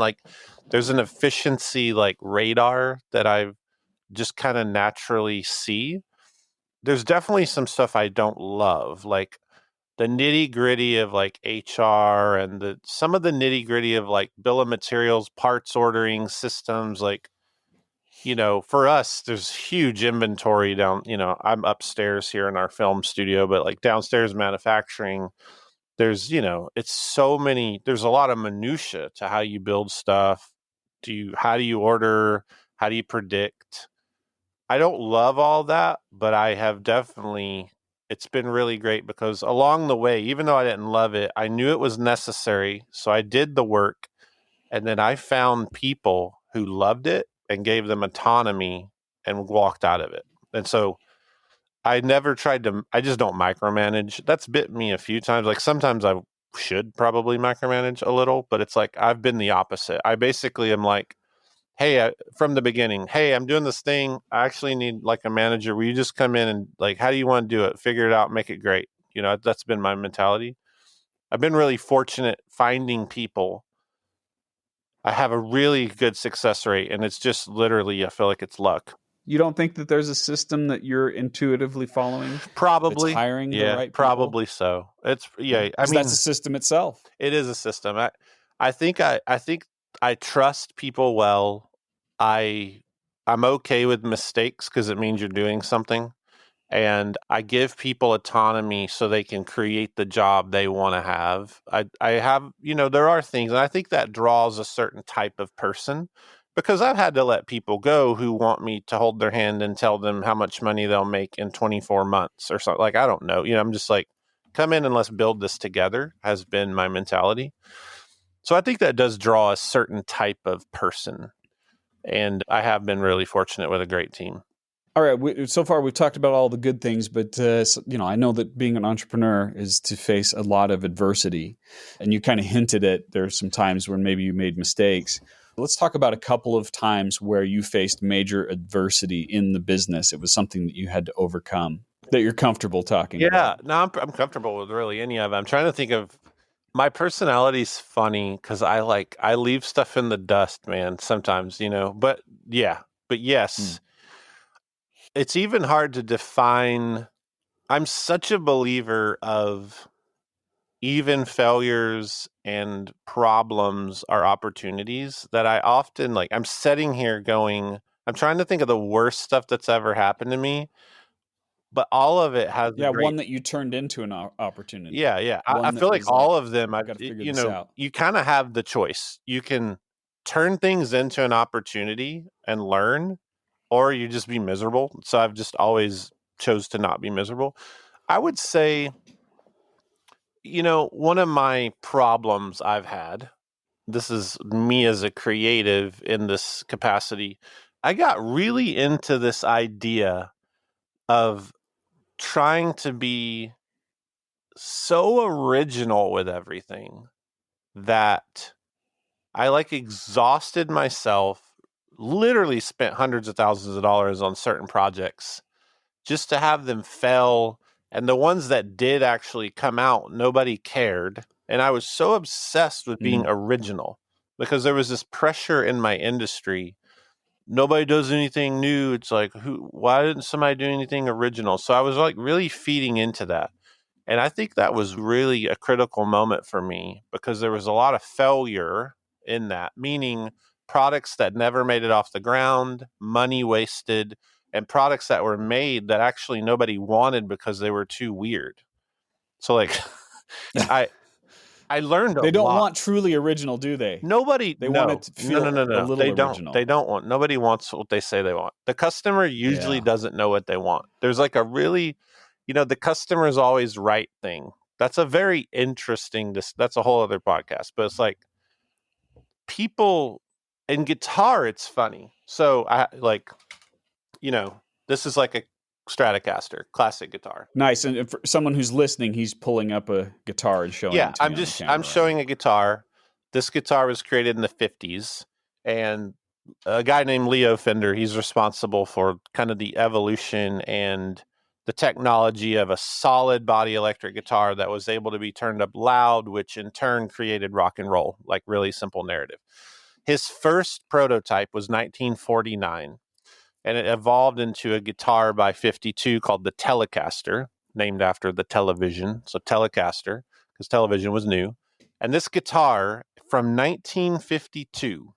there's an efficiency like radar that I just kind of naturally see. There's definitely some stuff I don't love, like the nitty gritty of like HR and some of the nitty gritty of like bill of materials, parts ordering systems, like, for us, there's huge inventory down, I'm upstairs here in our film studio, but like downstairs manufacturing, there's, it's so many, there's a lot of minutia to how you build stuff. How do you order? How do you predict? I don't love all that, but I have definitely, it's been really great because along the way, even though I didn't love it, I knew it was necessary. So I did the work, and then I found people who loved it and gave them autonomy and walked out of it. And so I never I just don't micromanage. That's bit me a few times. Like sometimes I should probably micromanage a little, but it's like I've been the opposite. I basically am like, hey, from the beginning, hey, I'm doing this thing. I actually need like a manager. Will you just come in and like, how do you want to do it? Figure it out, make it great. That's been my mentality. I've been really fortunate finding people. I have a really good success rate, and it's just literally, I feel like it's luck. You don't think that there's a system that you're intuitively following? Probably. That's hiring the right people? Probably so. It's I mean, that's a system itself. It is a system. I think I trust people well. I'm okay with mistakes because it means you're doing something. And I give people autonomy so they can create the job they want to have. I have, there are things, and I think that draws a certain type of person because I've had to let people go who want me to hold their hand and tell them how much money they'll make in 24 months or something. Like, I don't know. I'm just like, come in and let's build this together has been my mentality. So I think that does draw a certain type of person. And I have been really fortunate with a great team. All right. So far, we've talked about all the good things, but I know that being an entrepreneur is to face a lot of adversity, and you kind of hinted at there's some times when maybe you made mistakes. Let's talk about a couple of times where you faced major adversity in the business. It was something that you had to overcome that you're comfortable talking about. Yeah, no, I'm comfortable with really any of it. I'm trying to think of my personality's funny because I leave stuff in the dust, man. Sometimes, but yes. It's even hard to define. I'm such a believer of even failures and problems are opportunities that I often I'm sitting here going, I'm trying to think of the worst stuff that's ever happened to me, but all of it has one that you turned into an opportunity. Yeah. I feel like all of them, I've got to figure this out. You kind of have the choice. You can turn things into an opportunity and learn, or you just be miserable. So I've just always chose to not be miserable. I would say, one of my problems I've had, this is me as a creative in this capacity, I got really into this idea of trying to be so original with everything that I exhausted myself, literally spent hundreds of thousands of dollars on certain projects just to have them fail. And the ones that did actually come out, nobody cared. And I was so obsessed with being original because there was this pressure in my industry. Nobody does anything new. It's like, why didn't somebody do anything original? So I was really feeding into that. And I think that was really a critical moment for me because there was a lot of failure in that, meaning products that never made it off the ground, money wasted, and products that were made that actually nobody wanted because they were too weird. So I learned They don't lot. Want truly original, do they? Nobody. They want it to feel a little they original. They don't want. Nobody wants what they say they want. The customer usually doesn't know what they want. There's a really, the customer's always right thing. That's a very interesting, that's a whole other podcast, but it's like people in guitar, it's funny. So I like, this is like a Stratocaster, classic guitar. Nice. And for someone who's listening, he's pulling up a guitar and showing Yeah, it to me on the camera I'm right showing now. a guitar. This guitar was created in the 50s, and a guy named Leo Fender, he's responsible for kind of the evolution and the technology of a solid body electric guitar that was able to be turned up loud, which in turn created rock and roll, like really simple narrative. His first prototype was 1949, and it evolved into a guitar by 52 called the Telecaster, named after the television. So Telecaster, because television was new. And this guitar from 1952,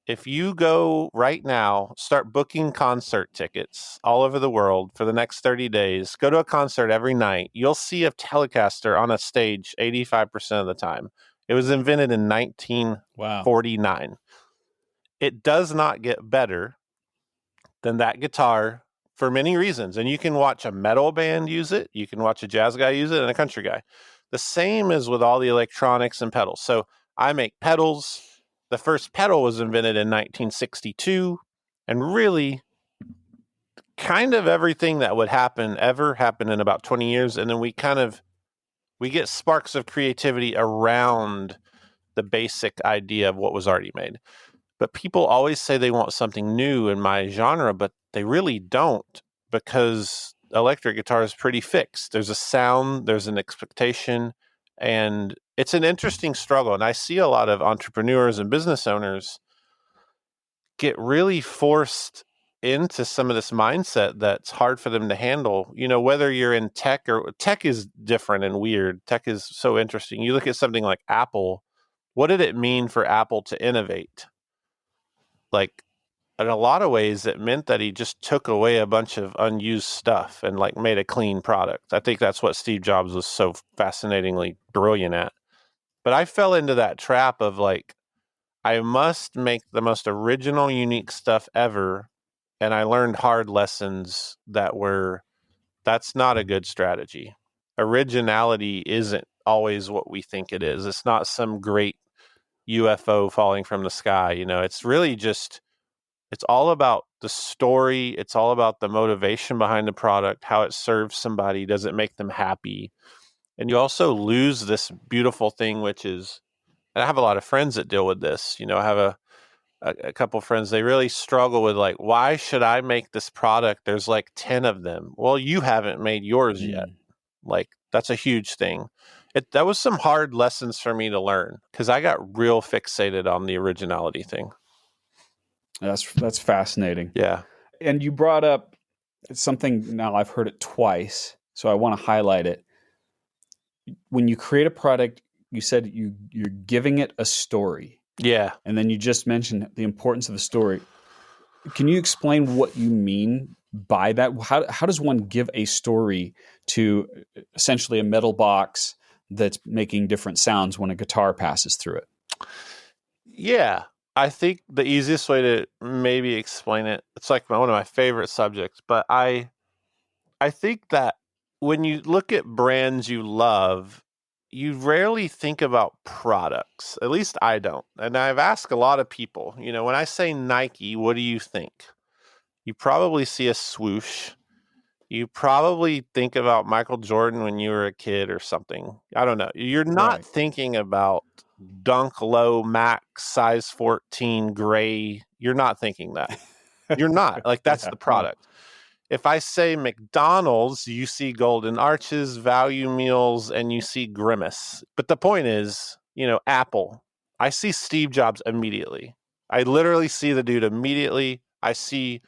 if you go right now, start booking concert tickets all over the world for the next 30 days, go to a concert every night, you'll see a Telecaster on a stage 85% of the time. It was invented in 1949. Wow. It does not get better than that guitar for many reasons. And you can watch a metal band use it, you can watch a jazz guy use it, and a country guy. The same is with all the electronics and pedals. So I make pedals. The first pedal was invented in 1962, and really kind of everything that would ever happen in about 20 years. And then we get sparks of creativity around the basic idea of what was already made. But people always say they want something new in my genre, but they really don't, because electric guitar is pretty fixed. There's a sound, there's an expectation, and it's an interesting struggle. And I see a lot of entrepreneurs and business owners get really forced into some of this mindset that's hard for them to handle. Whether you're in tech, or tech is different and weird. Tech is so interesting. You look at something like Apple. What did it mean for Apple to innovate? Like, in a lot of ways, it meant that he just took away a bunch of unused stuff and like made a clean product. I think that's what Steve Jobs was so fascinatingly brilliant at. But I fell into that trap of like, I must make the most original, unique stuff ever. And I learned hard lessons that's not a good strategy. Originality isn't always what we think it is. It's not some great UFO falling from the sky. It's really just, it's all about the story. It's all about the motivation behind the product, how it serves somebody. Does it make them happy? And you also lose this beautiful thing, which is, and I have a lot of friends that deal with this. I have a couple of friends, they really struggle with like, why should I make this product? There's like 10 of them. Well, you haven't made yours yet. Like, that's a huge thing. That was some hard lessons for me to learn, because I got real fixated on the originality thing. That's fascinating. Yeah. And you brought up something, now I've heard it twice, so I want to highlight it. When you create a product, you said you're giving it a story. Yeah. And then you just mentioned the importance of the story. Can you explain what you mean by that? How does one give a story to essentially a metal box that's making different sounds when a guitar passes through it? Yeah. I think the easiest way to maybe explain it, it's like one of my favorite subjects, but I think that when you look at brands you love, you rarely think about products. At least I don't. And I've asked a lot of people, when I say Nike, what do you think? You probably see a swoosh. You probably think about Michael Jordan when you were a kid or something. I don't know. You're not thinking about Dunk Low Max size 14 gray. You're not thinking that. You're not. Like, that's the product. If I say McDonald's, you see Golden Arches, Value Meals, and you see Grimace. But the point is, Apple. I see Steve Jobs immediately. I literally see the dude immediately. I see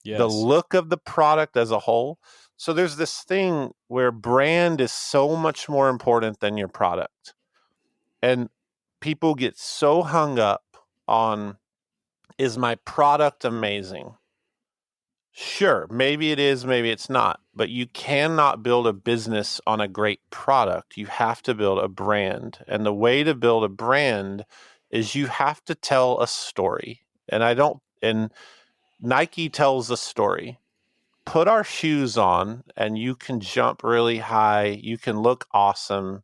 the look of the product as a whole. So there's this thing where brand is so much more important than your product. And people get so hung up on, is my product amazing? Sure, maybe it is, maybe it's not, but you cannot build a business on a great product. You have to build a brand. And the way to build a brand is you have to tell a story. And Nike tells a story. put our shoes on and you can jump really high, you can look awesome,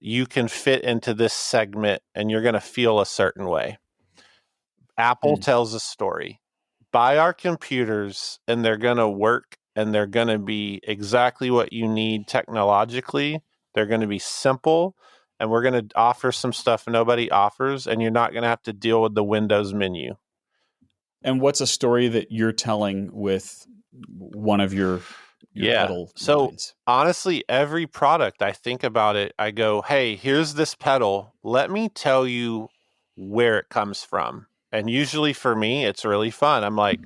you can fit into this segment, and you're going to feel a certain way. Apple tells a story. Buy our computers and they're going to work and they're going to be exactly what you need technologically. They're going to be simple, and we're going to offer some stuff nobody offers, and you're not going to have to deal with the Windows menu. And what's a story that you're telling with one of your pedal lines? Honestly, every product I think about it, I go, hey, here's this pedal. Let me tell you where it comes from. And usually for me, it's really fun. I'm like,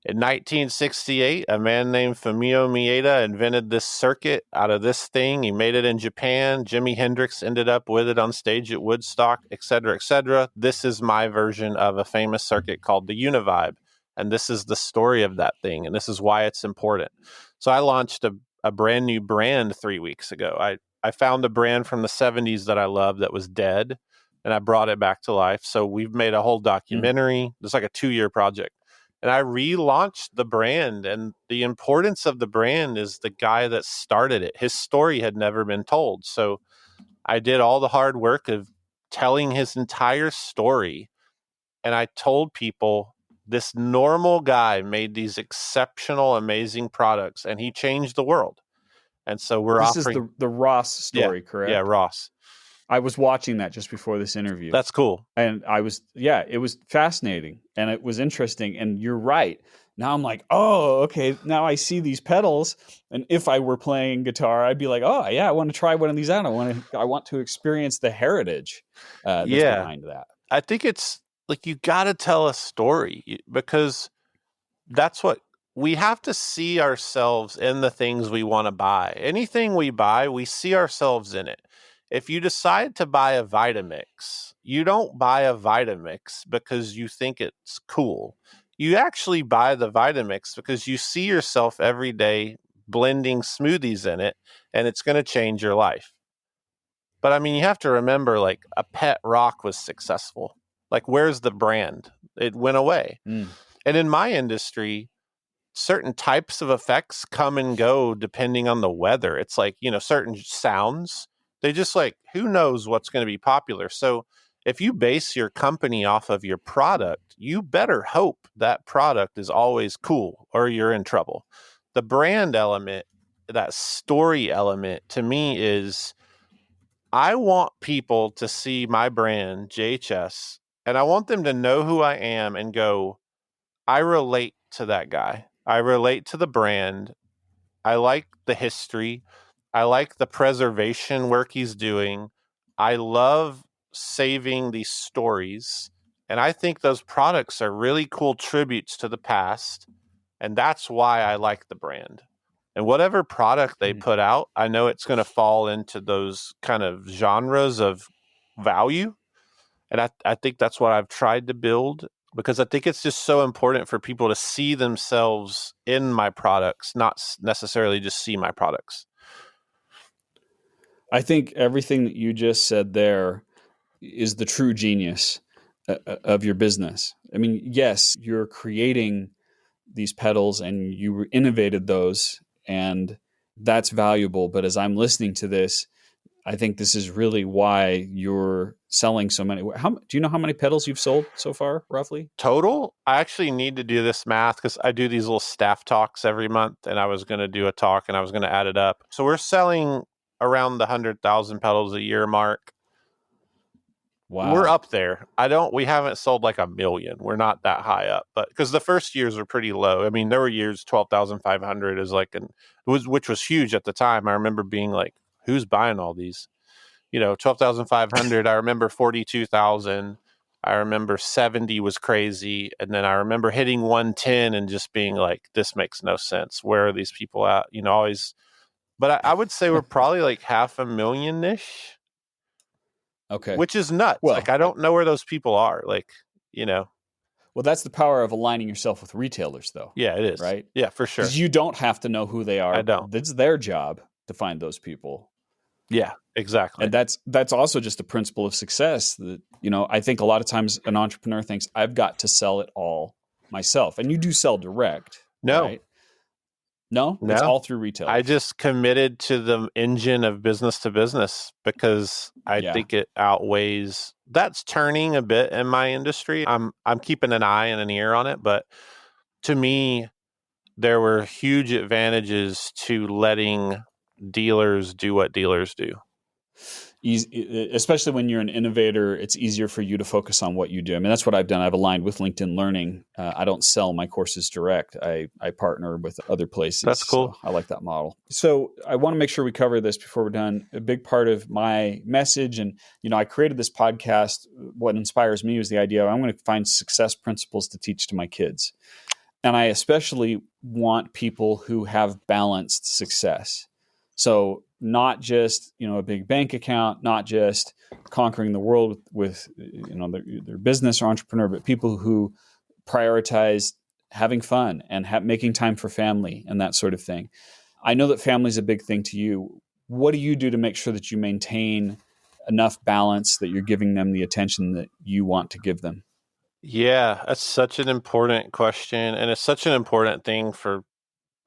in 1968, a man named Fumio Maeda invented this circuit out of this thing. He made it in Japan. Jimi Hendrix ended up with it on stage at Woodstock, et cetera, et cetera. This is my version of a famous circuit called the Univibe. And this is the story of that thing. And this is why it's important. So I launched a brand new brand 3 weeks ago. I found a brand from the 70s that I loved that was dead, and I brought it back to life. So we've made a whole documentary. It's like a 2-year project. And I relaunched the brand, and the importance of the brand is the guy that started it. His story had never been told. So I did all the hard work of telling his entire story. And I told people this normal guy made these exceptional, amazing products, and he changed the world. And so we're offering... This is the Ross story, correct? Yeah, Ross. I was watching that just before this interview. That's cool. And it was fascinating and it was interesting. And you're right. Now I'm like, oh, okay. Now I see these pedals. And if I were playing guitar, I'd be like, oh yeah, I want to try one of these out. I want to experience the heritage that's behind that. I think it's like, you got to tell a story, because that's what we have to see ourselves in the things we want to buy. Anything we buy, we see ourselves in it. If you decide to buy a Vitamix, you don't buy a Vitamix because you think it's cool. You actually buy the Vitamix because you see yourself every day blending smoothies in it, and it's going to change your life. But I mean, you have to remember, like, a pet rock was successful. Like, where's the brand? It went away. And in my industry, certain types of effects come and go depending on the weather. It's like, certain sounds, they just, like, who knows what's going to be popular. So if you base your company off of your product, you better hope that product is always cool, or you're in trouble. The brand element, that story element, to me is, I want people to see my brand, JHS, and I want them to know who I am and go, I relate to that guy. I relate to the brand. I like the history. I like the preservation work he's doing. I love saving these stories. And I think those products are really cool tributes to the past. And that's why I like the brand. And whatever product they put out, I know it's going to fall into those kind of genres of value. And I think that's what I've tried to build, because I think it's just so important for people to see themselves in my products, not necessarily just see my products. I think everything that you just said there is the true genius of your business. I mean, yes, you're creating these pedals and you innovated those, and that's valuable. But as I'm listening to this, I think this is really why you're selling so many. Do you know how many pedals you've sold so far, roughly? Total? I actually need to do this math because I do these little staff talks every month, and I was going to do a talk and I was going to add it up. So we're selling around the 100,000 pedals a year mark. Wow. We're up there. We haven't sold like 1 million. We're not that high up, but because the first years were pretty low. I mean, there were years 12,500 is like, which was huge at the time. I remember being like, who's buying all these? 12,500. I remember 42,000. I remember 70 was crazy. And then I remember hitting 110 and just being like, this makes no sense. Where are these people at? Always. But I would say we're probably like 500,000-ish. Okay. Which is nuts. Well, like, I don't know where those people are. Like, Well, that's the power of aligning yourself with retailers, though. Yeah, it is. Right? Yeah, for sure. Because you don't have to know who they are. I don't. It's their job to find those people. Yeah, exactly. And that's also just a principle of success that, I think a lot of times an entrepreneur thinks I've got to sell it all myself. And you do sell direct. No, right? No, it's No, all through I retailers. just committed to the engine of business to business because I Yeah. think it outweighs. That's turning a bit in my industry. I'm keeping an eye and an ear on it, but to me, there were huge advantages to letting dealers do what dealers do. Especially when you're an innovator, it's easier for you to focus on what you do. I mean, that's what I've done. I've aligned with LinkedIn Learning. I don't sell my courses direct. I partner with other places. That's cool. So I like that model. So I want to make sure we cover this before we're done. A big part of my message, and I created this podcast. What inspires me was the idea of I'm going to find success principles to teach to my kids. And I especially want people who have balanced success. So not just, a big bank account, not just conquering the world with their business or entrepreneur, but people who prioritize having fun and making time for family and that sort of thing. I know that family is a big thing to you. What do you do to make sure that you maintain enough balance that you're giving them the attention that you want to give them? Yeah, that's such an important question. And it's such an important thing for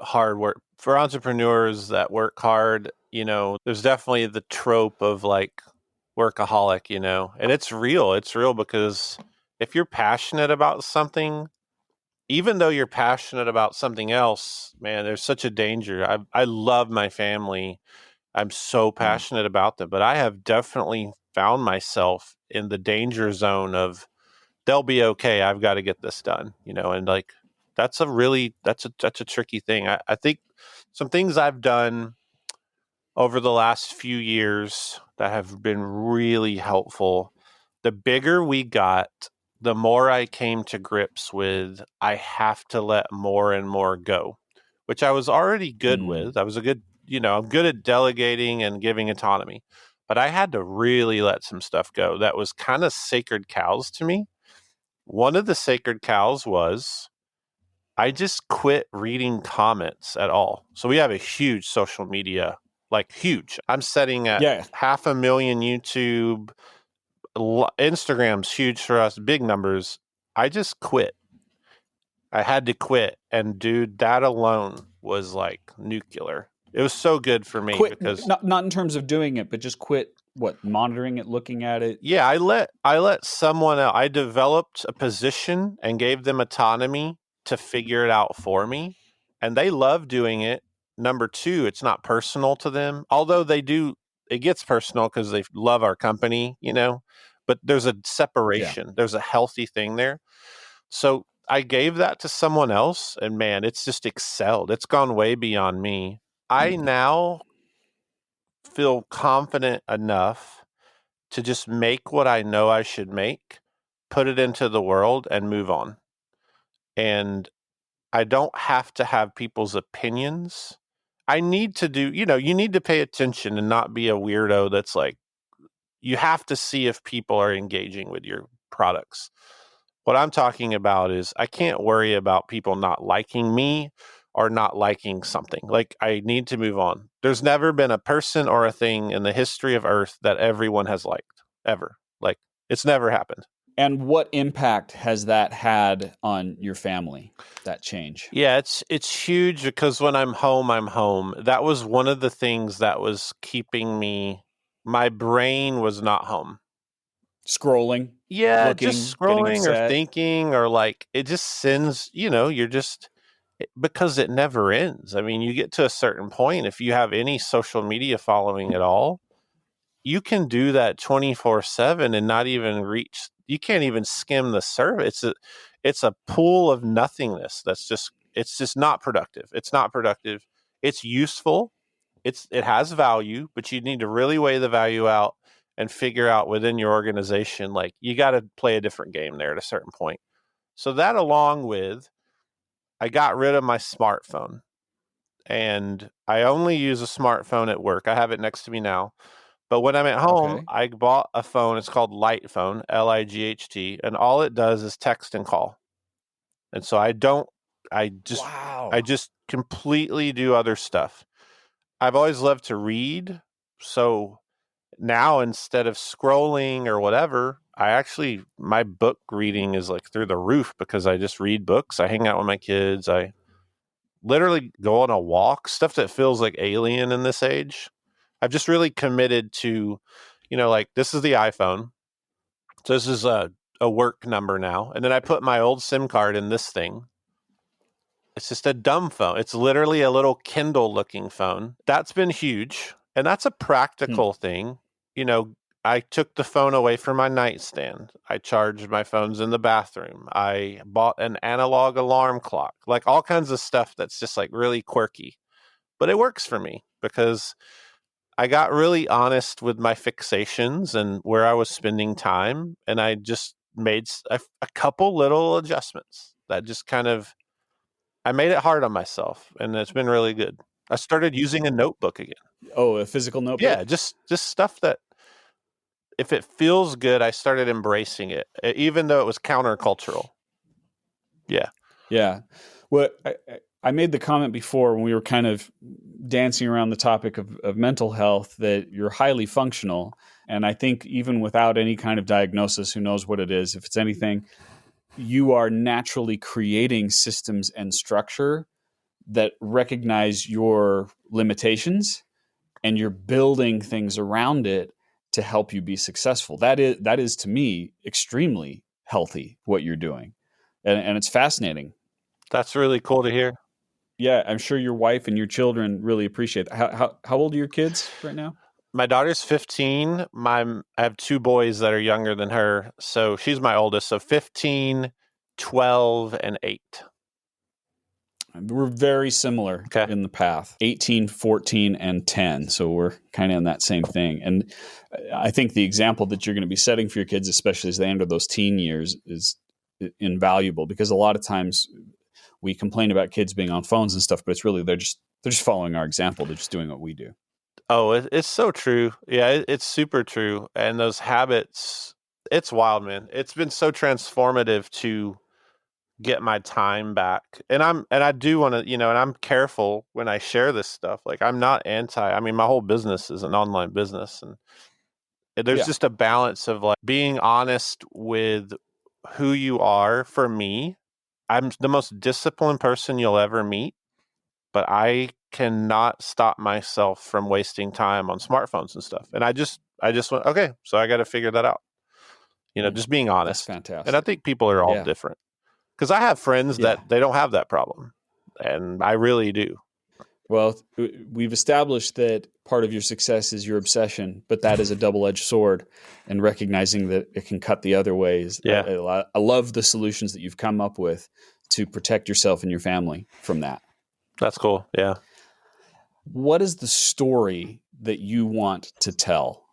hard work. For entrepreneurs that work hard, there's definitely the trope of like workaholic, and it's real. It's real because if you're passionate about something, even though you're passionate about something else, man, there's such a danger. I love my family. I'm so Mm. passionate about them, but I have definitely found myself in the danger zone of they'll be okay. I've got to get this done, and like that's a tricky thing. I think some things I've done over the last few years that have been really helpful. The bigger we got, the more I came to grips with I have to let more and more go, which I was already good Mm. with. I was I'm good at delegating and giving autonomy, but I had to really let some stuff go that was kind of sacred cows to me. One of the sacred cows was I just quit reading comments at all. So we have a huge social media, like huge. I'm setting at Yeah. 500,000 YouTube. Instagram's huge for us, big numbers. I just quit. I had to quit. And dude, that alone was like nuclear. It was so good for me Quit, because not in terms of doing it, but just quit what, monitoring it, looking at it. yeah, I let someone else. I developed a position and gave them autonomy to figure it out for me, and they love doing it. Number two, it's not personal to them, although they do. It gets personal because they love our company, But there's a Yeah. separation. There's a healthy thing there. So I gave that to someone else, and man, it's just excelled. It's gone way beyond me. I now feel confident enough to just make what I know I should make, put it into the world, and move on. And I don't have to have people's opinions. I need to do, you need to pay attention and not be a weirdo that's like, you have to see if people are engaging with your products. What I'm talking about is I can't worry about people not liking me or not liking something. Like I need to move on. There's never been a person or a thing in the history of Earth that everyone has liked ever. Like it's never happened. And what impact has that had on your family, that change? Yeah, it's huge because when I'm home, I'm home. That was one of the things that was keeping me my brain was not home. Scrolling, Yeah, just looking, getting scrolling or upset. thinking or like it just sends, you're just because it never ends. I mean, you get to a certain point if you have any social media following at all, you can do that 24/7 and not even reach you can't even skim the surface. It's a pool of nothingness it's just not productive. It's not productive. It's useful. It has value, but you need to really weigh the value out and figure out within your organization like you got to play a different game there at a certain point. So that along with I got rid of my smartphone and I only use a smartphone at work. I have it next to me now. But when I'm at home, Okay. I bought a phone. It's called Light Phone, Light, and all it does is text and call. And so I just I Wow. just completely do other stuff. I've always loved to read, so now instead of scrolling or whatever, my book reading is like through the roof because I just read books. I hang out with my kids. I literally go on a walk, stuff that feels like alien in this age. I've just really committed to, like this is the iPhone. So this is a work number now. And then I put my old SIM card in this thing. It's just a dumb phone. It's literally a little Kindle looking phone. That's been huge. And that's a practical thing. I took the phone away from my nightstand. I charged my phones in the bathroom. I bought an analog alarm clock, like all kinds of stuff that's just like really quirky. But it works for me because I got really honest with my fixations and where I was spending time. And I just made a couple little adjustments that just I made it hard on myself, and it's been really good. I started using a notebook again. Oh, a physical notebook? Yeah, just stuff that if it feels good, I started embracing it, even though it was countercultural. Yeah. Yeah. Well, I made the comment before when we were kind of dancing around the topic of mental health that you're highly functional. And I think even without any kind of diagnosis, who knows what it is, if it's anything, you are naturally creating systems and structure that recognize your limitations, and you're building things around it to help you be successful. That is to me extremely healthy what you're doing, and it's fascinating. That's really cool to hear. Yeah, I'm sure your wife and your children really appreciate it. How old are your kids right now? My daughter's 15. I have two boys that are younger than her. So she's my oldest. So 15, 12, and 8. We're very similar in the path. 18, 14, and 10. So we're kind of in that same thing. And I think the example that you're going to be setting for your kids, especially as they enter those teen years, is invaluable, because a lot of times we complain about kids being on phones and stuff, but it's really they're just following our example. They're just doing what we do. Oh, it's so true. Yeah, it's super true. And those habits, it's wild, man. It's been so transformative to get my time back. And I do want to, and I'm careful when I share this stuff. Like I'm not I mean, my whole business is an online business, and there's just a balance of like being honest with who you are. For me, I'm the most disciplined person you'll ever meet, but I cannot stop myself from wasting time on smartphones and stuff. And I just went, okay, so I got to figure that out. Just being honest. That's fantastic. And I think people are all different, because I have friends that they don't have that problem, and I really do. Well, we've established that part of your success is your obsession, but that is a double-edged sword, and recognizing that it can cut the other ways. Yeah. I love the solutions that you've come up with to protect yourself and your family from that. That's cool. Yeah. What is the story that you want to tell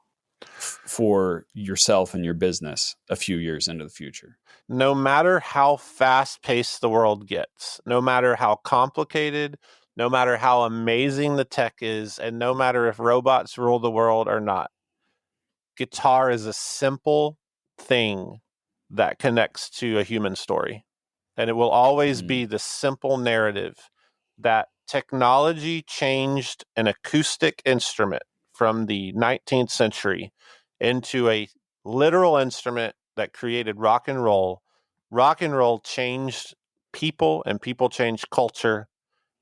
for yourself and your business a few years into the future? No matter how fast-paced the world gets, no matter how complicated, no matter how amazing the tech is, and no matter if robots rule the world or not, guitar is a simple thing that connects to a human story. And it will always be the simple narrative that technology changed an acoustic instrument from the 19th century into a literal instrument that created rock and roll. Rock and roll changed people, and people changed culture.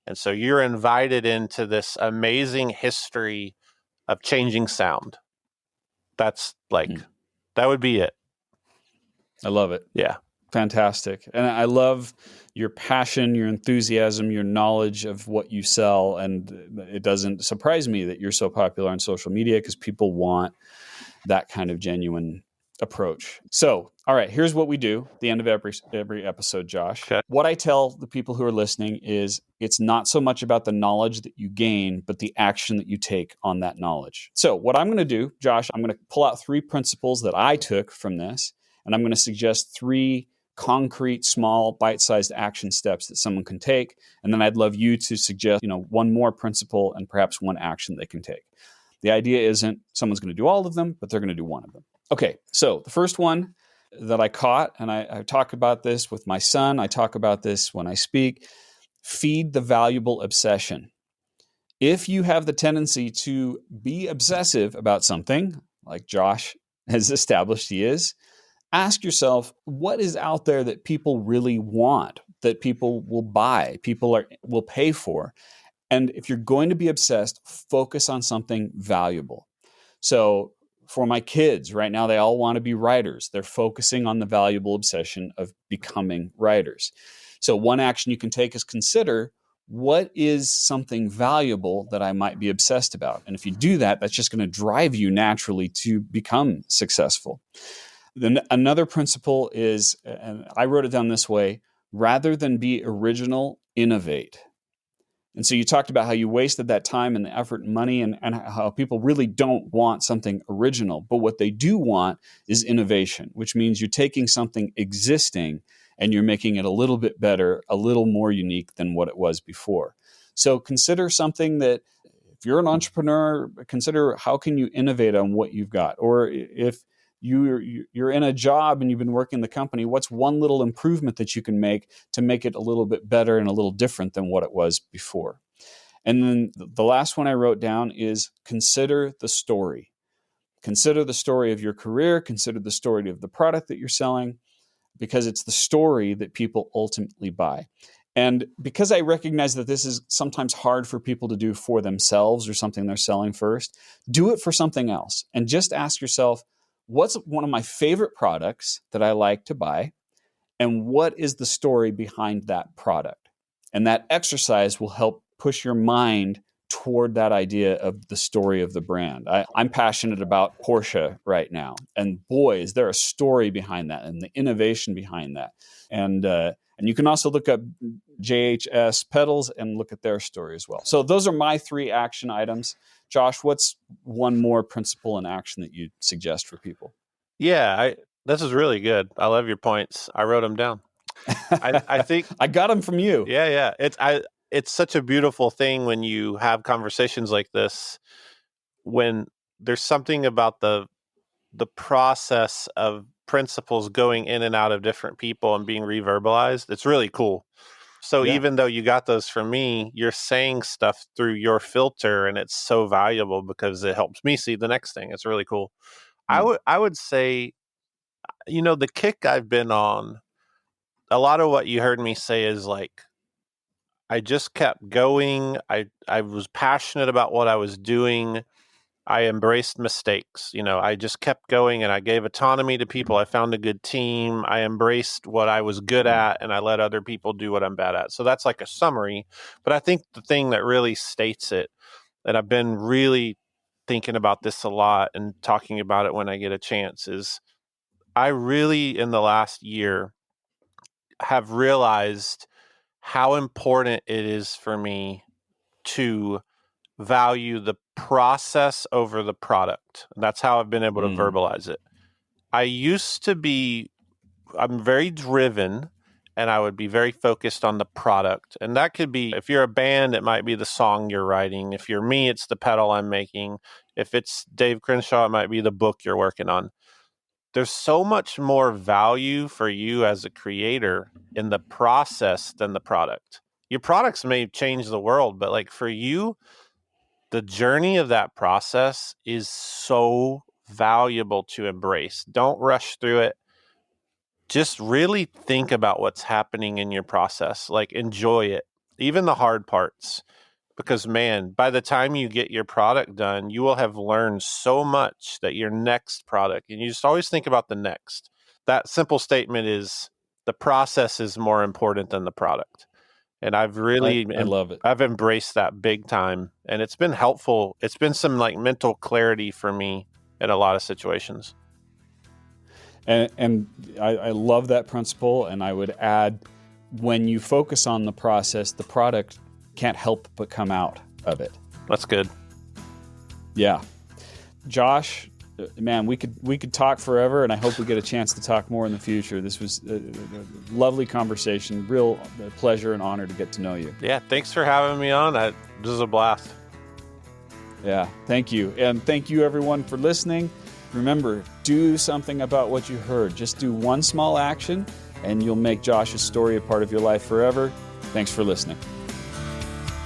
And so you're invited into this amazing history of changing sound. That's like, that would be it. I love it. Yeah. Fantastic. And I love your passion, your enthusiasm, your knowledge of what you sell. And it doesn't surprise me that you're so popular on social media, because people want that kind of genuine approach. So, all right, here's what we do at the end of every episode, Josh. Okay. What I tell the people who are listening is it's not so much about the knowledge that you gain, but the action that you take on that knowledge. So what I'm going to do, Josh, I'm going to pull out 3 principles that I took from this, and I'm going to suggest 3 concrete, small, bite-sized action steps that someone can take. And then I'd love you to suggest, one more principle and perhaps one action they can take. The idea isn't someone's going to do all of them, but they're going to do one of them. Okay, so the first one that I caught, and I talk about this with my son, I talk about this when I speak, feed the valuable obsession. If you have the tendency to be obsessive about something, like Josh has established he is, ask yourself, what is out there that people really want? that people will buy, will pay for. And if you're going to be obsessed, focus on something valuable. So for my kids right now, they all want to be writers. They're focusing on the valuable obsession of becoming writers. So one action you can take is consider, what is something valuable that I might be obsessed about? And if you do that, that's just going to drive you naturally to become successful. Then another principle is, and I wrote it down this way, rather than be original, innovate. And so you talked about how you wasted that time and the effort and money, and how people really don't want something original. But what they do want is innovation, which means you're taking something existing and you're making it a little bit better, a little more unique than what it was before. So consider something that, if you're an entrepreneur, consider how can you innovate on what you've got. Or if you're in a job and you've been working the company, what's one little improvement that you can make to make it a little bit better and a little different than what it was before? And then the last one I wrote down is consider the story. Consider the story of your career, consider the story of the product that you're selling, because it's the story that people ultimately buy. And because I recognize that this is sometimes hard for people to do for themselves or something they're selling first, do it for something else. And just ask yourself, what's one of my favorite products that I like to buy? And what is the story behind that product? And that exercise will help push your mind toward that idea of the story of the brand. I'm passionate about Porsche right now. And boy, is there a story behind that and the innovation behind that. And you can also look up JHS pedals and look at their story as well. So those are my 3 action items. Josh, what's one more principle and action that you suggest for people? Yeah, this is really good. I love your points. I wrote them down. I think I got them from you. Yeah. It's such a beautiful thing when you have conversations like this, when there's something about the process of principles going in and out of different people and being reverbalized. It's really cool. So even though you got those from me, you're saying stuff through your filter, and it's so valuable because it helps me see the next thing. It's really cool. I would say, the kick I've been on, a lot of what you heard me say is like, I just kept going. I was passionate about what I was doing. I embraced mistakes. I just kept going, and I gave autonomy to people. I found a good team. I embraced what I was good at, and I let other people do what I'm bad at. So that's like a summary. But I think the thing that really states it, and I've been really thinking about this a lot and talking about it when I get a chance, is I really, in the last year, have realized how important it is for me to value the process over the product. And that's how I've been able to verbalize it. I'm very driven, and I would be very focused on the product. And that could be, if you're a band, it might be the song you're writing. If you're me, it's the pedal I'm making. If it's Dave Crenshaw, it might be the book you're working on. There's so much more value for you as a creator in the process than the product. Your products may change the world, but like for you, the journey of that process is so valuable to embrace. Don't rush through it. Just really think about what's happening in your process. Like, enjoy it, even the hard parts. Because, man, by the time you get your product done, you will have learned so much that your next product, and you just always think about the next. That simple statement is, the process is more important than the product. And I've really, I love it. I've embraced that big time, and it's been helpful. It's been some like mental clarity for me in a lot of situations. And I love that principle. And I would add, when you focus on the process, the product can't help but come out of it. That's good. Yeah. Josh, man, we could talk forever, and I hope we get a chance to talk more in the future. This was a lovely conversation, real pleasure and honor to get to know you. Yeah, thanks for having me on. This is a blast. Yeah, thank you. And thank you, everyone, for listening. Remember, do something about what you heard. Just do one small action, and you'll make Josh's story a part of your life forever. Thanks for listening.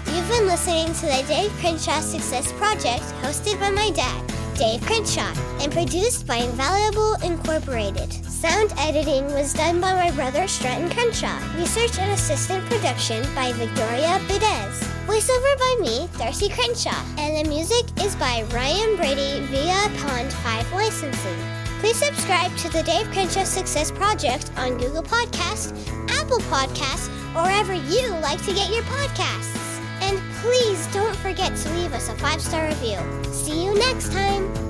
You've been listening to the Dave Crenshaw Success Project, hosted by my dad, Dave Crenshaw, and produced by Invaluable Incorporated. Sound editing was done by my brother Stratton Crenshaw. Research and assistant production by Victoria Bidez. Voiceover by me, Darcy Crenshaw. And the music is by Ryan Brady via Pond 5 licensing. Please subscribe to the Dave Crenshaw Success Project on Google Podcasts, Apple Podcasts, or wherever you like to get your podcasts. And please don't forget to leave us a 5-star review. See you next time.